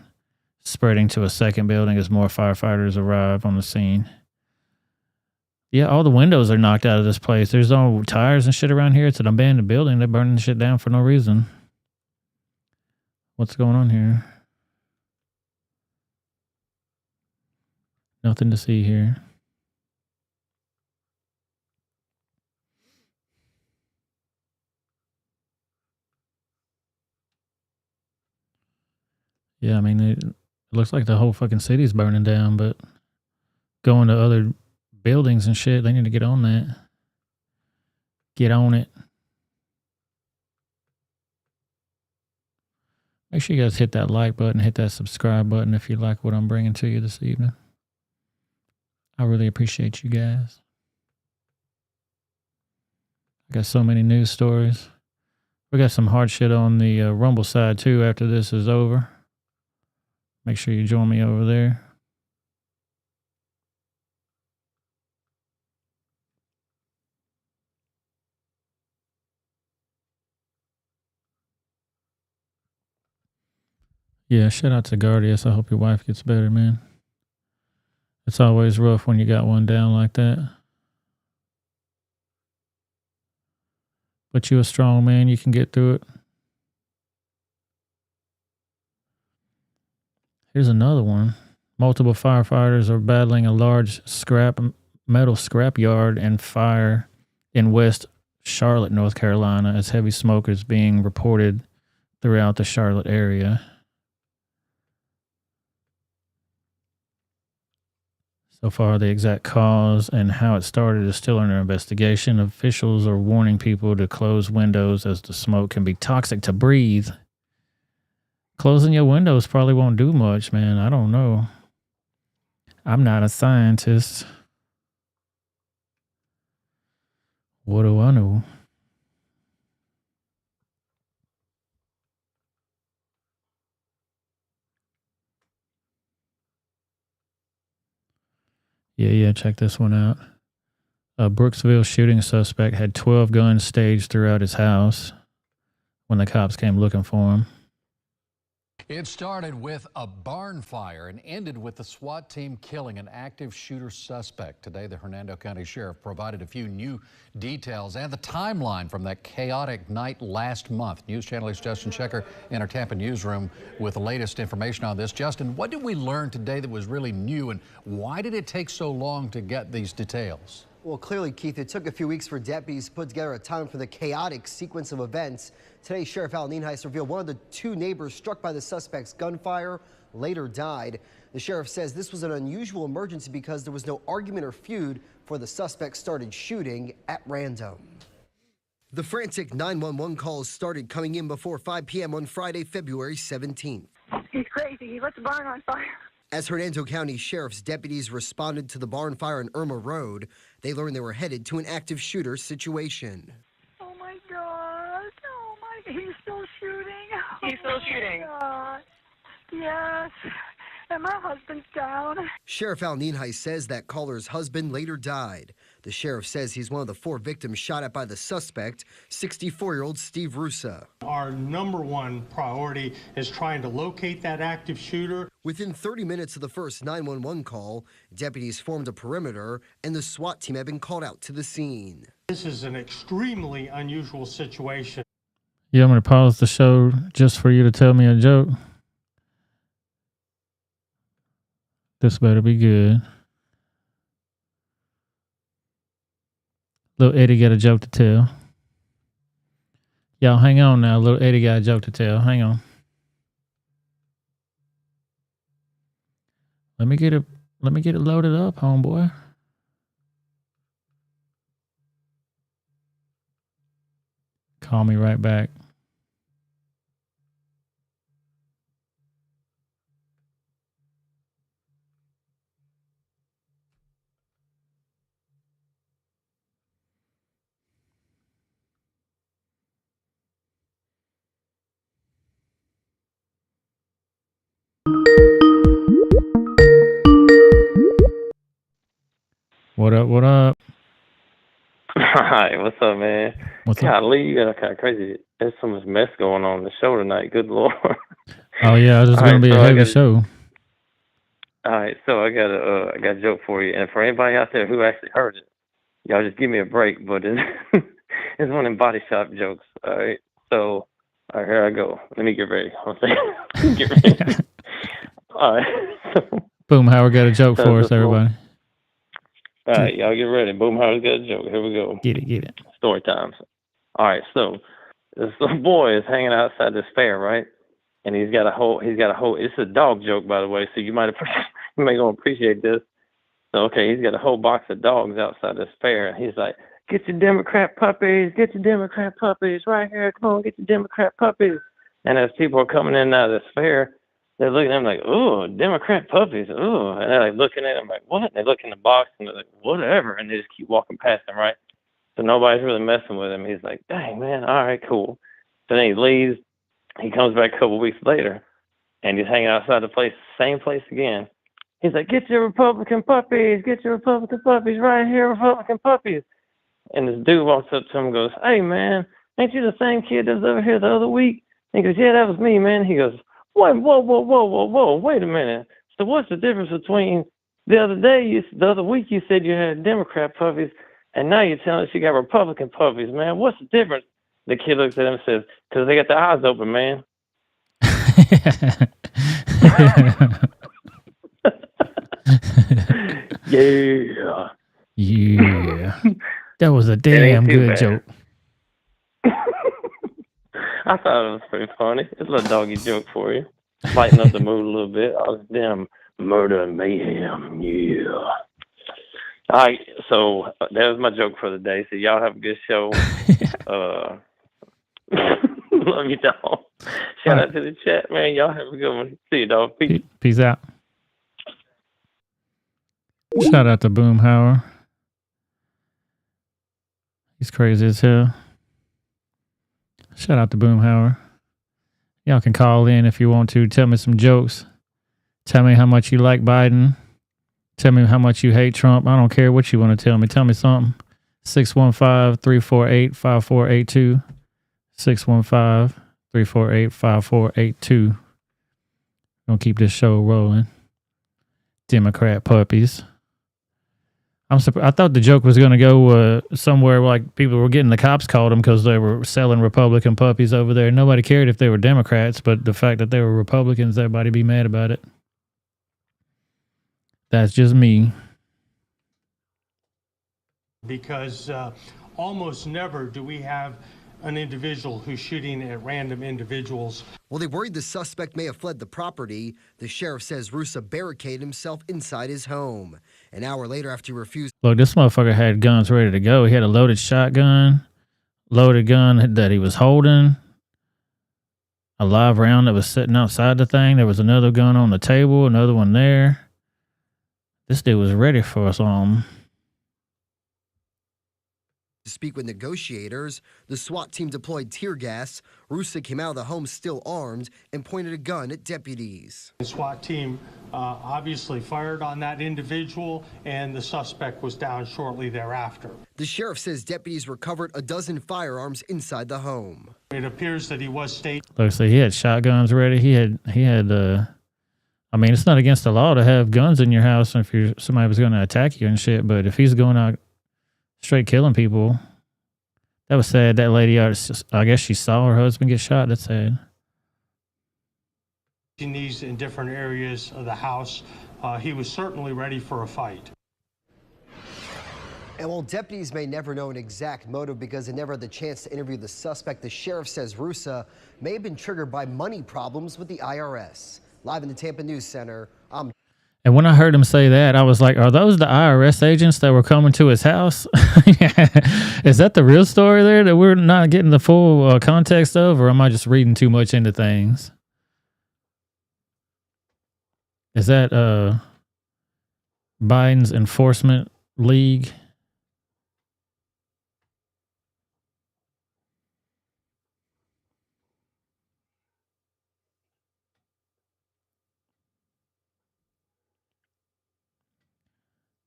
spreading to a second building as more firefighters arrive on the scene. Yeah, all the windows are knocked out of this place. There's no tires and shit around here. It's an abandoned building. They're burning shit down for no reason. What's going on here? Nothing to see here. Yeah, I mean, it looks like the whole fucking city's burning down, but going to other buildings and shit. They need to get on that. Get on it. Make sure you guys hit that like button, hit that subscribe button if you like what I'm bringing to you this evening. I really appreciate you guys. I got so many news stories. We got some hard shit on the Rumble side too after this is over. Make sure you join me over there. Yeah, shout out to Guardius. I hope your wife gets better, man. It's always rough when you got one down like that. But you're a strong man. You can get through it. Here's another one. Multiple firefighters are battling a large metal scrap yard and fire in West Charlotte, North Carolina, as heavy smoke is being reported throughout the Charlotte area. So far, the exact cause and how it started is still under investigation. Officials are warning people to close windows as the smoke can be toxic to breathe. Closing your windows probably won't do much, man. I don't know. I'm not a scientist. What do I know? Yeah, check this one out. A Brooksville shooting suspect had 12 guns staged throughout his house when the cops came looking for him. It started with a barn fire and ended with the SWAT team killing an active shooter suspect. Today, the Hernando County Sheriff provided a few new details and the timeline from that chaotic night last month. News Channel's Justin Checker in our Tampa newsroom with the latest information on this. Justin, what did we learn today that was really new, and why did it take so long to get these details? Well, clearly, Keith, it took a few weeks for deputies to put together a time for the chaotic sequence of events. Today, Sheriff Al Nienhuis revealed one of the two neighbors struck by the suspect's gunfire later died. The sheriff says this was an unusual emergency because there was no argument or feud before the suspect started shooting at random. The frantic 911 calls started coming in before 5 p.m. on Friday, February 17th. He's crazy. He lit the barn on fire. As Hernando County Sheriff's deputies responded to the barn fire on Irma Road, they learned they were headed to an active shooter situation. Oh my God. Oh my God. He's still shooting. He's still shooting. God. Yes. And my husband's down. Sheriff Al Nienhuis says that caller's husband later died. The sheriff says he's one of the 4 victims shot at by the suspect, 64-year-old Steve Russa. Our number one priority is trying to locate that active shooter. Within 30 minutes of the first 911 call, deputies formed a perimeter and the SWAT team had been called out to the scene. This is an extremely unusual situation. Yeah, I'm going to pause the show just for you to tell me a joke. This better be good. Little Eddie got a joke to tell. Y'all hang on now. Little Eddie got a joke to tell. Hang on. Let me get it loaded up, homeboy. Call me right back. What up, what up? Hi, what's up, man? What's up? Golly, you got kind of crazy. There's so much mess going on the show tonight. Good Lord. Oh, yeah, this is going to be a heavy show. All right, so I got a joke for you. And for anybody out there who actually heard it, y'all just give me a break. But it's one of them body shop jokes. All right, so all right, here I go. Let me get ready. Get ready. All right. Boom, Howard got a joke for us, everybody. All right, y'all get ready. Boom, Howard's got a joke. Here we go. Get it. Story time. All right, so this little boy is hanging outside this fair, right? And he's got a whole. It's a dog joke, by the way, so you might gonna appreciate this. So, okay, he's got a whole box of dogs outside this fair. And he's like, get your Democrat puppies, right here. Come on, get your Democrat puppies. And as people are coming in and out of this fair, they're looking at him like, ooh, Democrat puppies, ooh. And they're like looking at him like, what? And they look in the box and they're like, whatever. And they just keep walking past him, right? So nobody's really messing with him. He's like, dang, man, all right, cool. So then he leaves. He comes back a couple weeks later, and he's hanging outside the place, same place again. He's like, get your Republican puppies, right here, Republican puppies. And this dude walks up to him and goes, hey, man, ain't you the same kid that was over here the other week? And he goes, yeah, that was me, man. He goes, whoa, wait a minute. So what's the difference between the other week you said you had Democrat puppies, and now you're telling us you got Republican puppies, man? What's the difference? The kid looks at him and says, because they got their eyes open, man. Yeah. Yeah. That was a damn good joke. I thought it was pretty funny. It's a little doggy joke for you. Lighten up the mood a little bit. All this damn murder and mayhem. Yeah. All right. So that was my joke for the day. So y'all have a good show. Love you, dog. Shout out to the chat, man. Y'all have a good one. See you, dog. Peace. Peace out. Shout out to Boomhauer. He's crazy as hell. Shout out to Boomhauer. Y'all can call in if you want to. Tell me some jokes. Tell me how much you like Biden. Tell me how much you hate Trump. I don't care what you want to tell me. Tell me something. 615-348-5482. 615-348-5482. Gonna keep this show rolling. Democrat puppies. I thought the joke was going to go somewhere like people were getting the cops called them because they were selling Republican puppies over there. Nobody cared if they were Democrats, but the fact that they were Republicans, everybody be mad about it. That's just me. Because almost never do we have an individual who's shooting at random individuals. Well, they worried the suspect may have fled the property. The sheriff says Rusa barricaded himself inside his home. An hour later, after he refused. Look, this motherfucker had guns ready to go. He had a loaded shotgun, loaded gun that he was holding, a live round that was sitting outside the thing. There was another gun on the table, another one there. This dude was ready for something. To speak with negotiators, the SWAT team deployed tear gas. Rusa came out of the home still armed and pointed a gun at deputies. The SWAT team obviously fired on that individual, and the suspect was down shortly thereafter. The sheriff says deputies recovered a dozen firearms inside the home. It appears that he was state. Look, so he had shotguns ready. He had. I mean, it's not against the law to have guns in your house if somebody was going to attack you and shit. But if he's going out straight killing people, that was sad. That lady, I guess she saw her husband get shot. That's sad. These in different areas of the house, he was certainly ready for a fight. And while deputies may never know an exact motive because they never had the chance to interview the suspect, the sheriff says Rusa may have been triggered by money problems with the IRS. Live in the Tampa News Center, And when I heard him say that, I was like, are those the IRS agents that were coming to his house? Is that the real story there that we're not getting the full context of, or am I just reading too much into things? Is that Biden's enforcement league?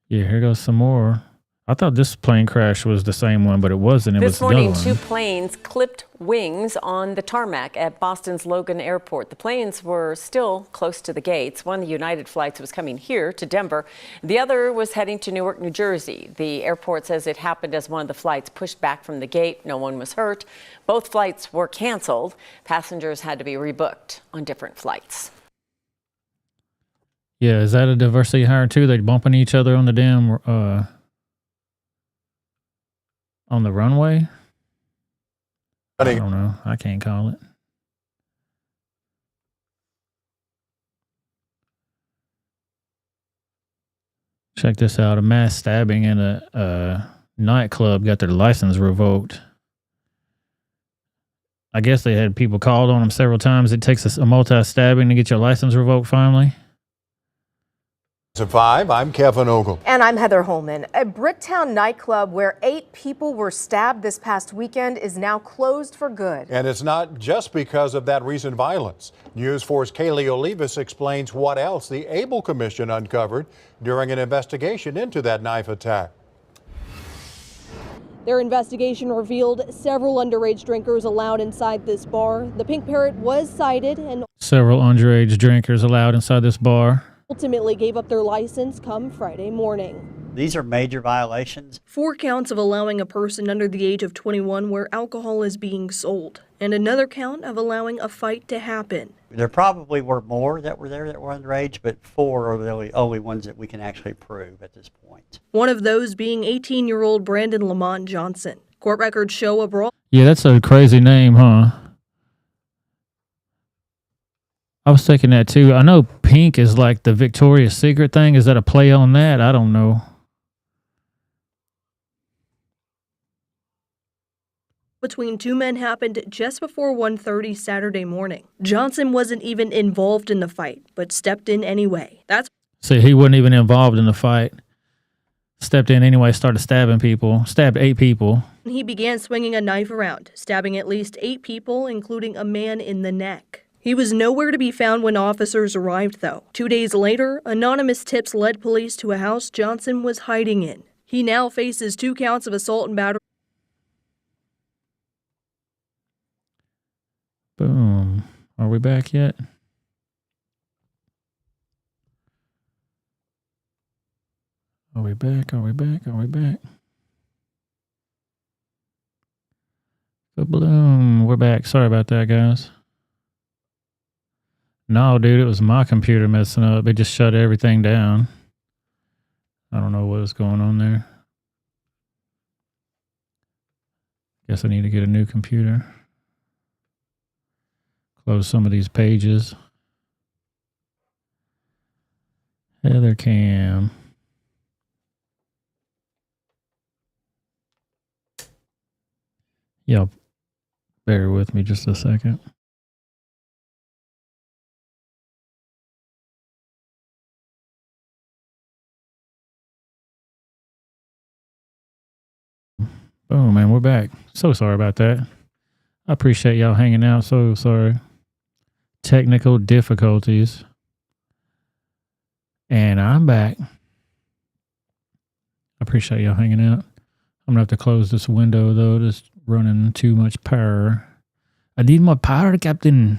Yeah, here goes some more. I thought this plane crash was the same one, but it wasn't. This morning, two planes clipped wings on the tarmac at Boston's Logan Airport. The planes were still close to the gates. One of the United flights was coming here to Denver. The other was heading to Newark, New Jersey. The airport says it happened as one of the flights pushed back from the gate. No one was hurt. Both flights were canceled. Passengers had to be rebooked on different flights. Yeah, is that a diversity hire too? They're bumping each other on the damn on the runway? I don't know. I can't call it. Check this out. A mass stabbing in a nightclub got their license revoked. I guess they had people called on them several times. It takes a multi-stabbing to get your license revoked finally. At 5, I'm Kevin Ogle. And I'm Heather Holman. A Bricktown nightclub where 8 people were stabbed this past weekend is now closed for good. And it's not just because of that recent violence. News 4's Kaylee Olivas explains what else the Able Commission uncovered during an investigation into that knife attack. Their investigation revealed several underage drinkers allowed inside this bar. The Pink Parrot was cited and Several underage drinkers allowed inside this bar. Ultimately gave up their license come Friday morning. These are major violations. 4 counts of allowing a person under the age of 21 where alcohol is being sold, and another count of allowing a fight to happen. There probably were more that were there that were underage, but 4 are the only ones that we can actually prove at this point. One of those being 18-year-old Brandon Lamont Johnson. Court records show a brawl. Yeah, that's a crazy name, huh? I was thinking that too. I know pink is like the Victoria's Secret thing. Is that a play on that? I don't know. Between 2 men happened just before 1:30 Saturday morning. Johnson wasn't even involved in the fight, but stepped in anyway. See, he wasn't even involved in the fight. Stepped in anyway, started stabbing people. Stabbed 8 people. He began swinging a knife around, stabbing at least 8 people, including a man in the neck. He was nowhere to be found when officers arrived, though. 2 days later, anonymous tips led police to a house Johnson was hiding in. He now faces 2 counts of assault and battery. Boom. Are we back yet? Are we back? Are we back? Are we back? Boom. We're back. Sorry about that, guys. No, dude, it was my computer messing up. It just shut everything down. I don't know what was going on there. Guess I need to get a new computer. Close some of these pages. Heather Cam. Y'all bear with me just a second. Oh man, we're back. So sorry about that. I appreciate y'all hanging out. So sorry. Technical difficulties. And I'm back. I appreciate y'all hanging out. I'm gonna have to close this window though. Just running too much power. I need more power, Captain.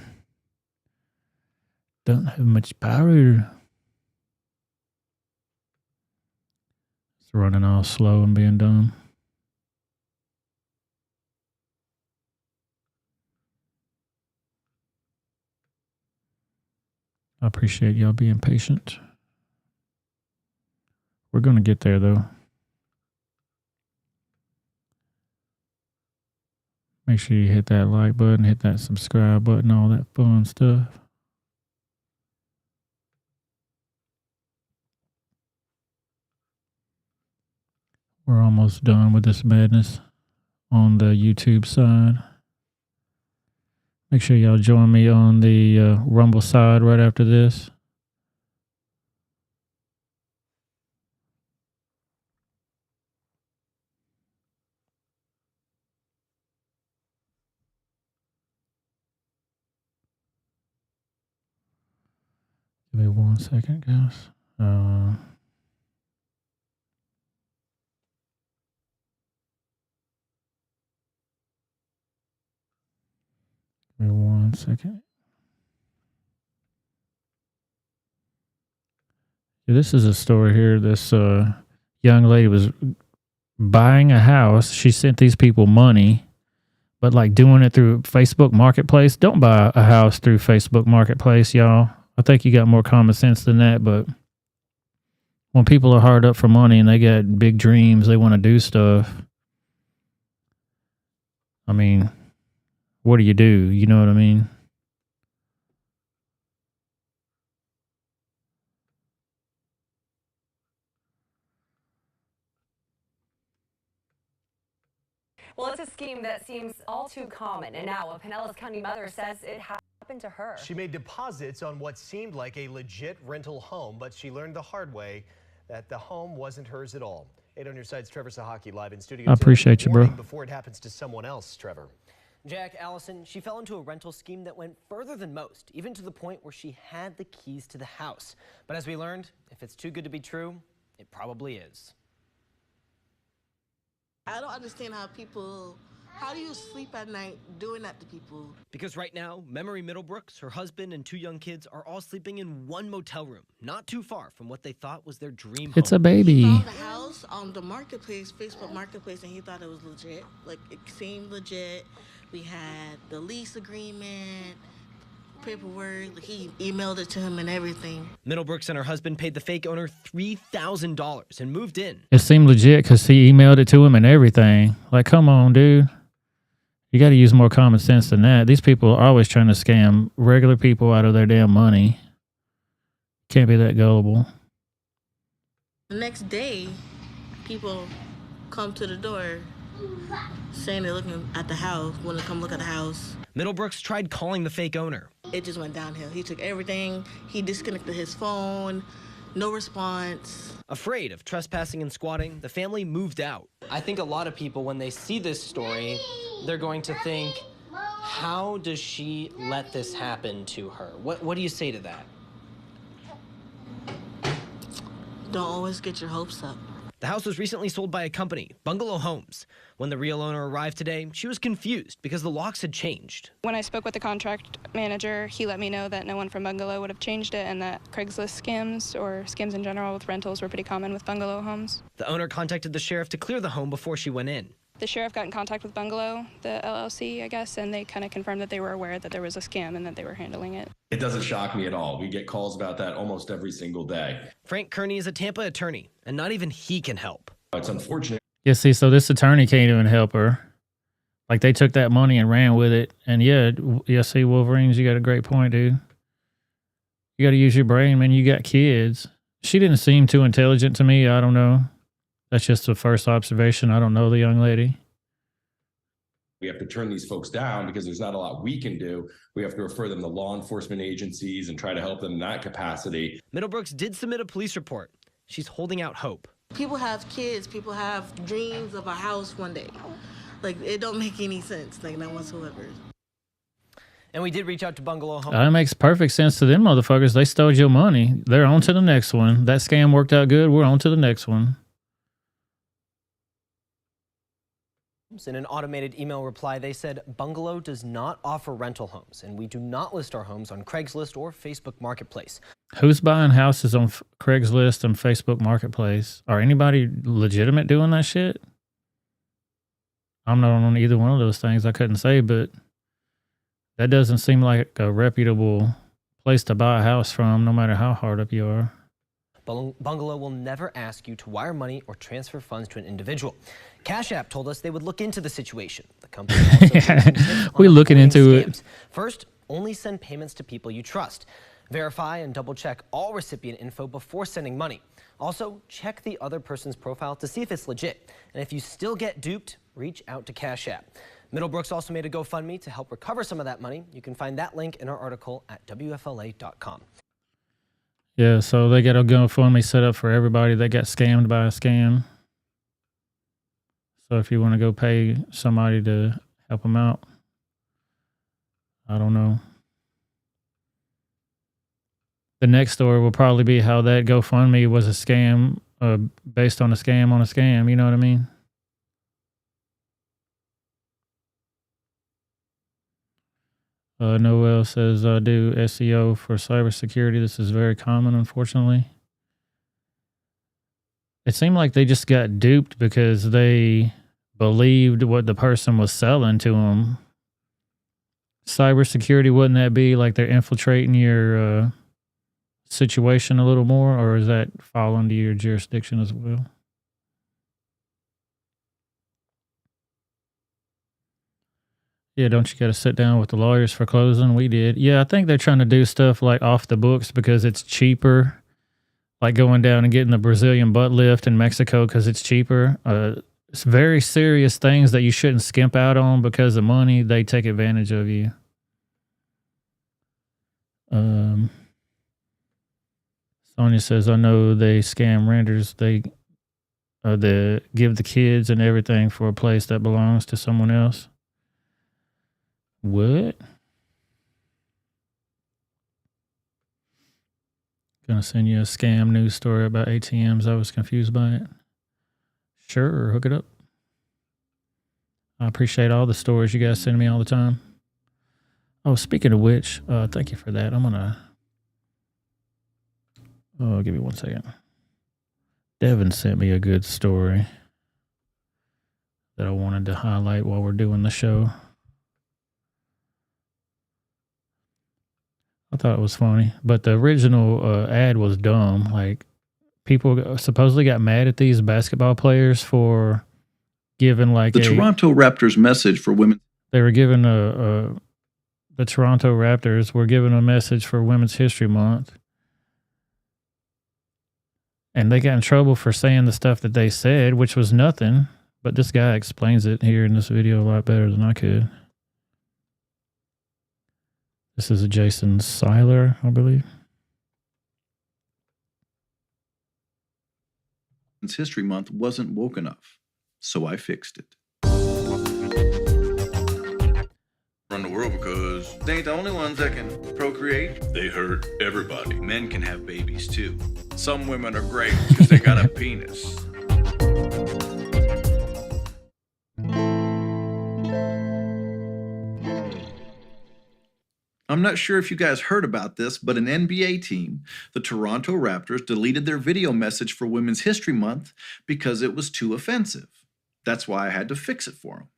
Don't have much power. It's running all slow and being dumb. I appreciate y'all being patient. We're going to get there, though. Make sure you hit that like button, hit that subscribe button, all that fun stuff. We're almost done with this madness on the YouTube side. Make sure y'all join me on the Rumble side right after this. Give me 1 second, guys. Give me 1 second. Yeah, this is a story here. This young lady was buying a house. She sent these people money, but like doing it through Facebook Marketplace. Don't buy a house through Facebook Marketplace, y'all. I think you got more common sense than that, but when people are hard up for money and they got big dreams, they want to do stuff. I mean, what do? You know what I mean? Well, it's a scheme that seems all too common, and now a Pinellas County mother says it happened to her. She made deposits on what seemed like a legit rental home, but she learned the hard way that the home wasn't hers at all. 8 on your side's Trevor Sahaki live in studio. I appreciate you, bro. Before it happens to someone else, Trevor. Jack, Allison, she fell into a rental scheme that went further than most, even to the point where she had the keys to the house. But as we learned, if it's too good to be true, it probably is. I don't understand how do you sleep at night doing that to people? Because right now, Memory Middlebrooks, her husband, and 2 young kids are all sleeping in one motel room, not too far from what they thought was their dream home. It's a baby. He found the house on the marketplace, Facebook Marketplace, and he thought it was legit. Like, it seemed legit. We had the lease agreement, paperwork. He emailed it to him and everything. Middlebrooks and her husband paid the fake owner $3,000 and moved in. It seemed legit because he emailed it to him and everything. Like, come on, dude. You got to use more common sense than that. These people are always trying to scam regular people out of their damn money. Can't be that gullible. The next day, people come to the door saying they're looking at the house, want to come look at the house. Middlebrooks tried calling the fake owner. It just went downhill. He took everything. He disconnected his phone. No response. Afraid of trespassing and squatting, the family moved out. I think a lot of people, when they see this story, they're going to think, how does she let this happen to her? What do you say to that? Don't always get your hopes up. The house was recently sold by a company, Bungalow Homes. When the real owner arrived today, she was confused because the locks had changed. When I spoke with the contract manager, he let me know that no one from Bungalow would have changed it and that Craigslist scams or scams in general with rentals were pretty common with Bungalow Homes. The owner contacted the sheriff to clear the home before she went in. The sheriff got in contact with Bungalow, the LLC, I guess, and they kind of confirmed that they were aware that there was a scam and that they were handling it. It doesn't shock me at all. We get calls about that almost every single day. Frank Kearney is a Tampa attorney, and not even he can help. It's unfortunate. Yeah, see, so this attorney can't even help her. Like, they took that money and ran with it. And yeah, see, Wolverines, you got a great point, dude. You got to use your brain, man. You got kids. She didn't seem too intelligent to me. I don't know. That's just the first observation. I don't know the young lady. We have to turn these folks down because there's not a lot we can do. We have to refer them to law enforcement agencies and try to help them in that capacity. Middlebrooks did submit a police report. She's holding out hope. People have kids. People have dreams of a house one day. Like, it don't make any sense, like, not whatsoever. And we did reach out to Bungalow Homes. It makes perfect sense to them motherfuckers. They stole your money. They're on to the next one. That scam worked out good. We're on to the next one. In an automated email reply, they said, Bungalow does not offer rental homes, and we do not list our homes on Craigslist or Facebook Marketplace. Who's buying houses on Craigslist and Facebook Marketplace? Are anybody legitimate doing that shit? I'm not on either one of those things. I couldn't say, but that doesn't seem like a reputable place to buy a house from, no matter how hard up you are. Bungalow will never ask you to wire money or transfer funds to an individual. Cash App told us they would look into the situation. The company also we're looking into it. First, only send payments to people you trust. Verify and double check all recipient info before sending money. Also, check the other person's profile to see if it's legit. And if you still get duped, reach out to Cash App. Middlebrooks also made a GoFundMe to help recover some of that money. You can find that link in our article at WFLA.com. Yeah, so they got a GoFundMe set up for everybody that got scammed by a scam. So if you want to go pay somebody to help them out, I don't know. The next story will probably be how that GoFundMe was a scam, based on a scam on a scam. You know what I mean? Noel says, I do SEO for cybersecurity. This is very common, unfortunately. It seemed like they just got duped because they believed what the person was selling to them. Cybersecurity, wouldn't that be like they're infiltrating your situation a little more, or is that fall under your jurisdiction as well? Yeah, don't you got to sit down with the lawyers for closing? We did. Yeah, I think they're trying to do stuff like off the books because it's cheaper. Like going down and getting the Brazilian butt lift in Mexico because it's cheaper. it's very serious things that you shouldn't skimp out on because of money. They take advantage of you. Sonia says, I know they scam renters. They give the kids and everything for a place that belongs to someone else. What? Gonna send you a scam news story about ATMs. I was confused by it. Sure, hook it up. I appreciate all the stories you guys send me all the time. Oh, speaking of which, thank you for that. I'm gonna... Oh, give me 1 second. Devin sent me a good story that I wanted to highlight while we're doing the show. I thought it was funny, but the original ad was dumb. Like, people supposedly got mad at these basketball players for giving like the Toronto Raptors message for women. They were given the Toronto Raptors were given a message for Women's History Month. And they got in trouble for saying the stuff that they said, which was nothing. But this guy explains it here in this video a lot better than I could. This is a Jason Seiler, I believe. Women's History Month wasn't woke enough, so I fixed it. Run the world because they ain't the only ones that can procreate. They hurt everybody. Men can have babies too. Some women are great because they got a penis. I'm not sure if you guys heard about this, but an NBA team, the Toronto Raptors, deleted their video message for Women's History Month because it was too offensive. That's why I had to fix it for them.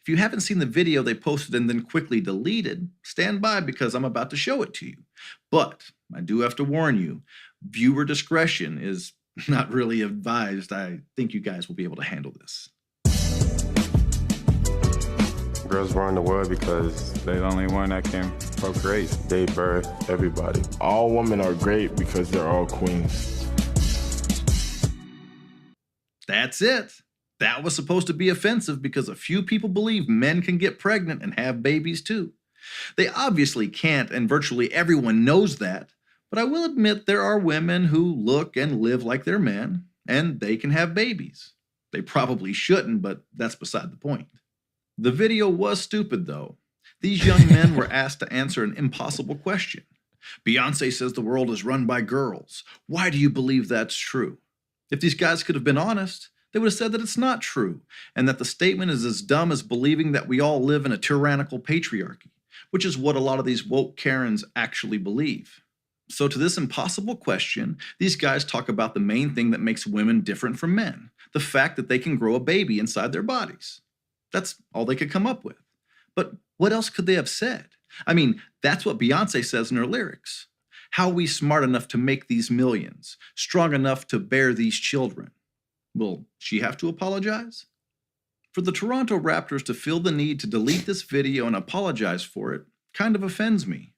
If you haven't seen the video they posted and then quickly deleted, stand by because I'm about to show it to you. But I do have to warn you, viewer discretion is not really advised. I think you guys will be able to handle this. Girls run the world because they're the only one that can procreate. They birth everybody. All women are great because they're all queens. That's it. That was supposed to be offensive because a few people believe men can get pregnant and have babies too. They obviously can't, and virtually everyone knows that. But I will admit there are women who look and live like they're men, and they can have babies. They probably shouldn't, but that's beside the point. The video was stupid, though. These young men were asked to answer an impossible question. Beyonce says the world is run by girls. Why do you believe that's true? If these guys could have been honest, they would have said that it's not true, and that the statement is as dumb as believing that we all live in a tyrannical patriarchy, which is what a lot of these woke Karens actually believe. So to this impossible question, these guys talk about the main thing that makes women different from men, the fact that they can grow a baby inside their bodies. That's all they could come up with. But what else could they have said? I mean, that's what Beyonce says in her lyrics. How are we smart enough to make these millions, strong enough to bear these children? Will she have to apologize? For the Toronto Raptors to feel the need to delete this video and apologize for it kind of offends me.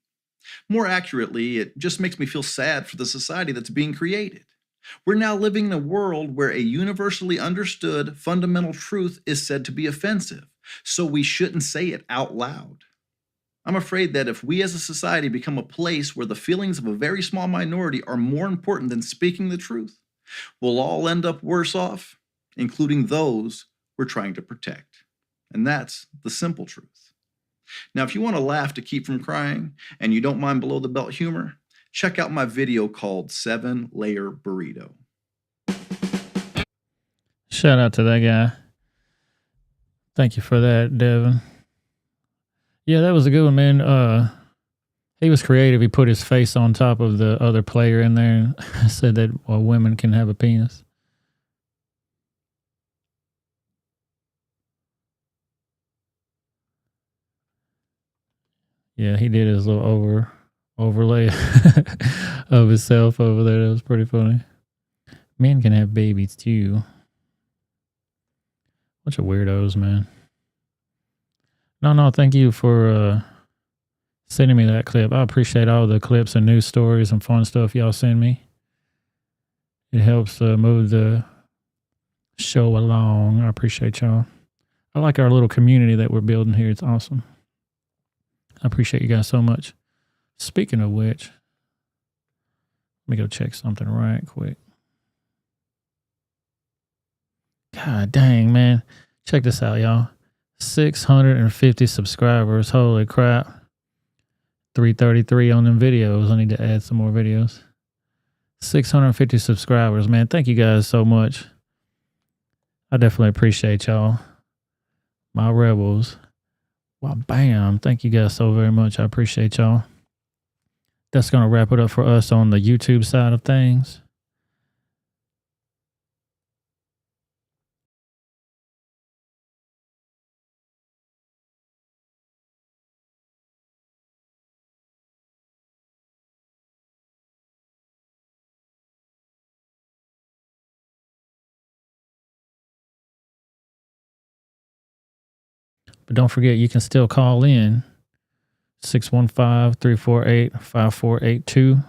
More accurately, it just makes me feel sad for the society that's being created. We're now living in a world where a universally understood fundamental truth is said to be offensive, so we shouldn't say it out loud. I'm afraid that if we as a society become a place where the feelings of a very small minority are more important than speaking the truth, we'll all end up worse off, including those we're trying to protect. And that's the simple truth. Now, if you want to laugh to keep from crying, and you don't mind below the belt humor, check out my video called 7-Layer Burrito. Shout out to that guy. Thank you for that, Devin. Yeah, that was a good one, man. He was creative. He put his face on top of the other player in there and said that women can have a penis. Yeah, he did his little overlay of himself over there. That was pretty funny. Men can have babies too. Bunch of weirdos, man. No, thank you for sending me that clip. I appreciate all the clips and news stories and fun stuff y'all send me. It helps move the show along. I appreciate y'all. I like our little community that we're building here. It's awesome. I appreciate you guys so much. Speaking of which, let me go check something right quick. God dang, man. Check this out, y'all. 650 subscribers. Holy crap. 333 on them videos. I need to add some more videos. 650 subscribers, man. Thank you guys so much. I definitely appreciate y'all. My rebels. Wow, bam. Thank you guys so very much. I appreciate y'all. That's going to wrap it up for us on the YouTube side of things. But don't forget, you can still call in 615-348-5482.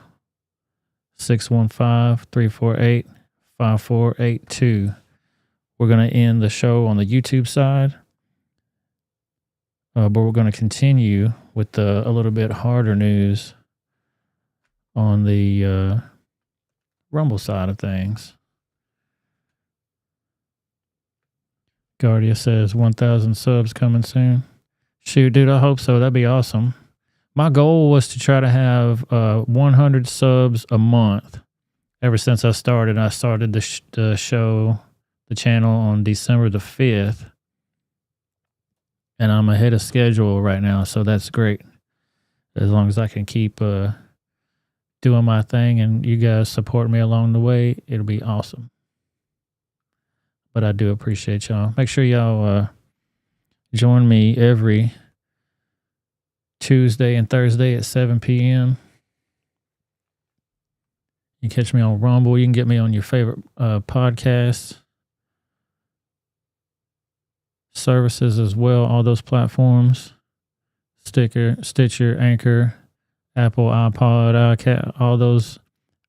615-348-5482. We're going to end the show on the YouTube side. But we're going to continue with a little bit harder news on the Rumble side of things. Guardia says 1,000 subs coming soon. Shoot, dude, I hope so. That'd be awesome. My goal was to try to have 100 subs a month. Ever since I started the show, the channel on December the 5th. And I'm ahead of schedule right now, so that's great. As long as I can keep doing my thing and you guys support me along the way, it'll be awesome. But I do appreciate y'all. Make sure y'all join me every Tuesday and Thursday at 7 p.m. You can catch me on Rumble. You can get me on your favorite podcasts services as well. All those platforms. Stitcher, Anchor, Apple, iPod, all those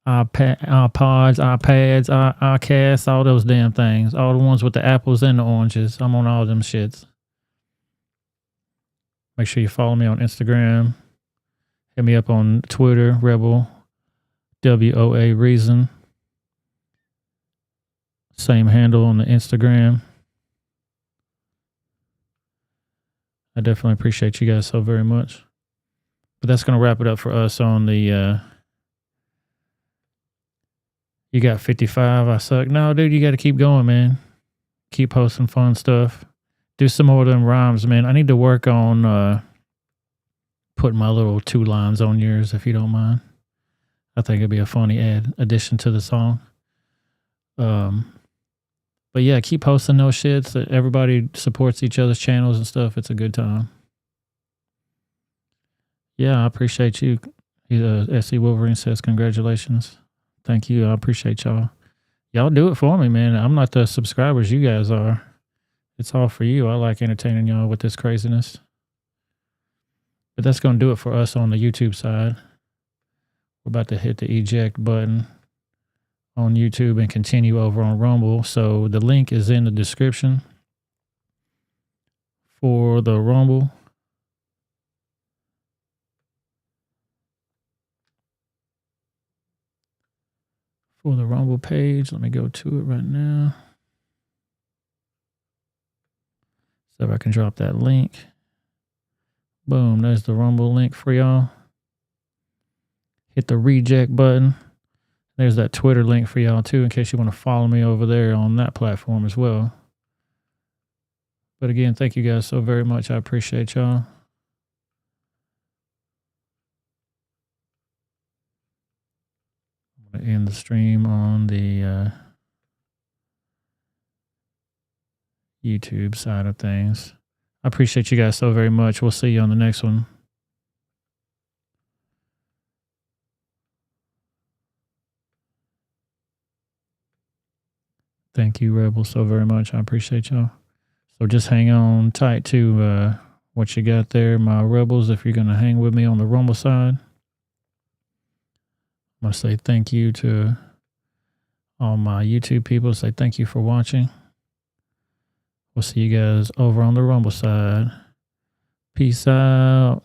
iPods, iPads, iCasts, all those damn things. All the ones with the apples and the oranges. I'm on all them shits. Make sure you follow me on Instagram. Hit me up on Twitter, Rebel, WOA Reason. Same handle on the Instagram. I definitely appreciate you guys so very much. But that's going to wrap it up for us on the... You got 55, I suck. No, dude, you got to keep going, man. Keep posting fun stuff. Do some more of them rhymes, man. I need to work on putting my little 2 lines on yours, if you don't mind. I think it'd be a funny addition to the song. But yeah, keep posting those shits. Everybody supports each other's channels and stuff. It's a good time. Yeah, I appreciate you. SC Wolverine says congratulations. Thank you. I appreciate y'all. Y'all do it for me, man. I'm not the subscribers you guys are. It's all for you. I like entertaining y'all with this craziness. But that's going to do it for us on the YouTube side. We're about to hit the eject button on YouTube and continue over on Rumble. So the link is in the description for the Rumble. For the Rumble page. Let me go to it right now. So if I can drop that link. Boom, there's the Rumble link for y'all. Hit the reject button. There's that Twitter link for y'all too, in case you want to follow me over there on that platform as well. But again, thank you guys so very much. I appreciate y'all. I'm going to end the stream on the YouTube side of things. I appreciate you guys so very much. We'll see you on the next one. Thank you, Rebel, so very much. I appreciate y'all. So just hang on tight to what you got there, my Rebels, if you're going to hang with me on the Rumble side. I'm going to say thank you to all my YouTube people. Say thank you for watching. We'll see you guys over on the Rumble side. Peace out.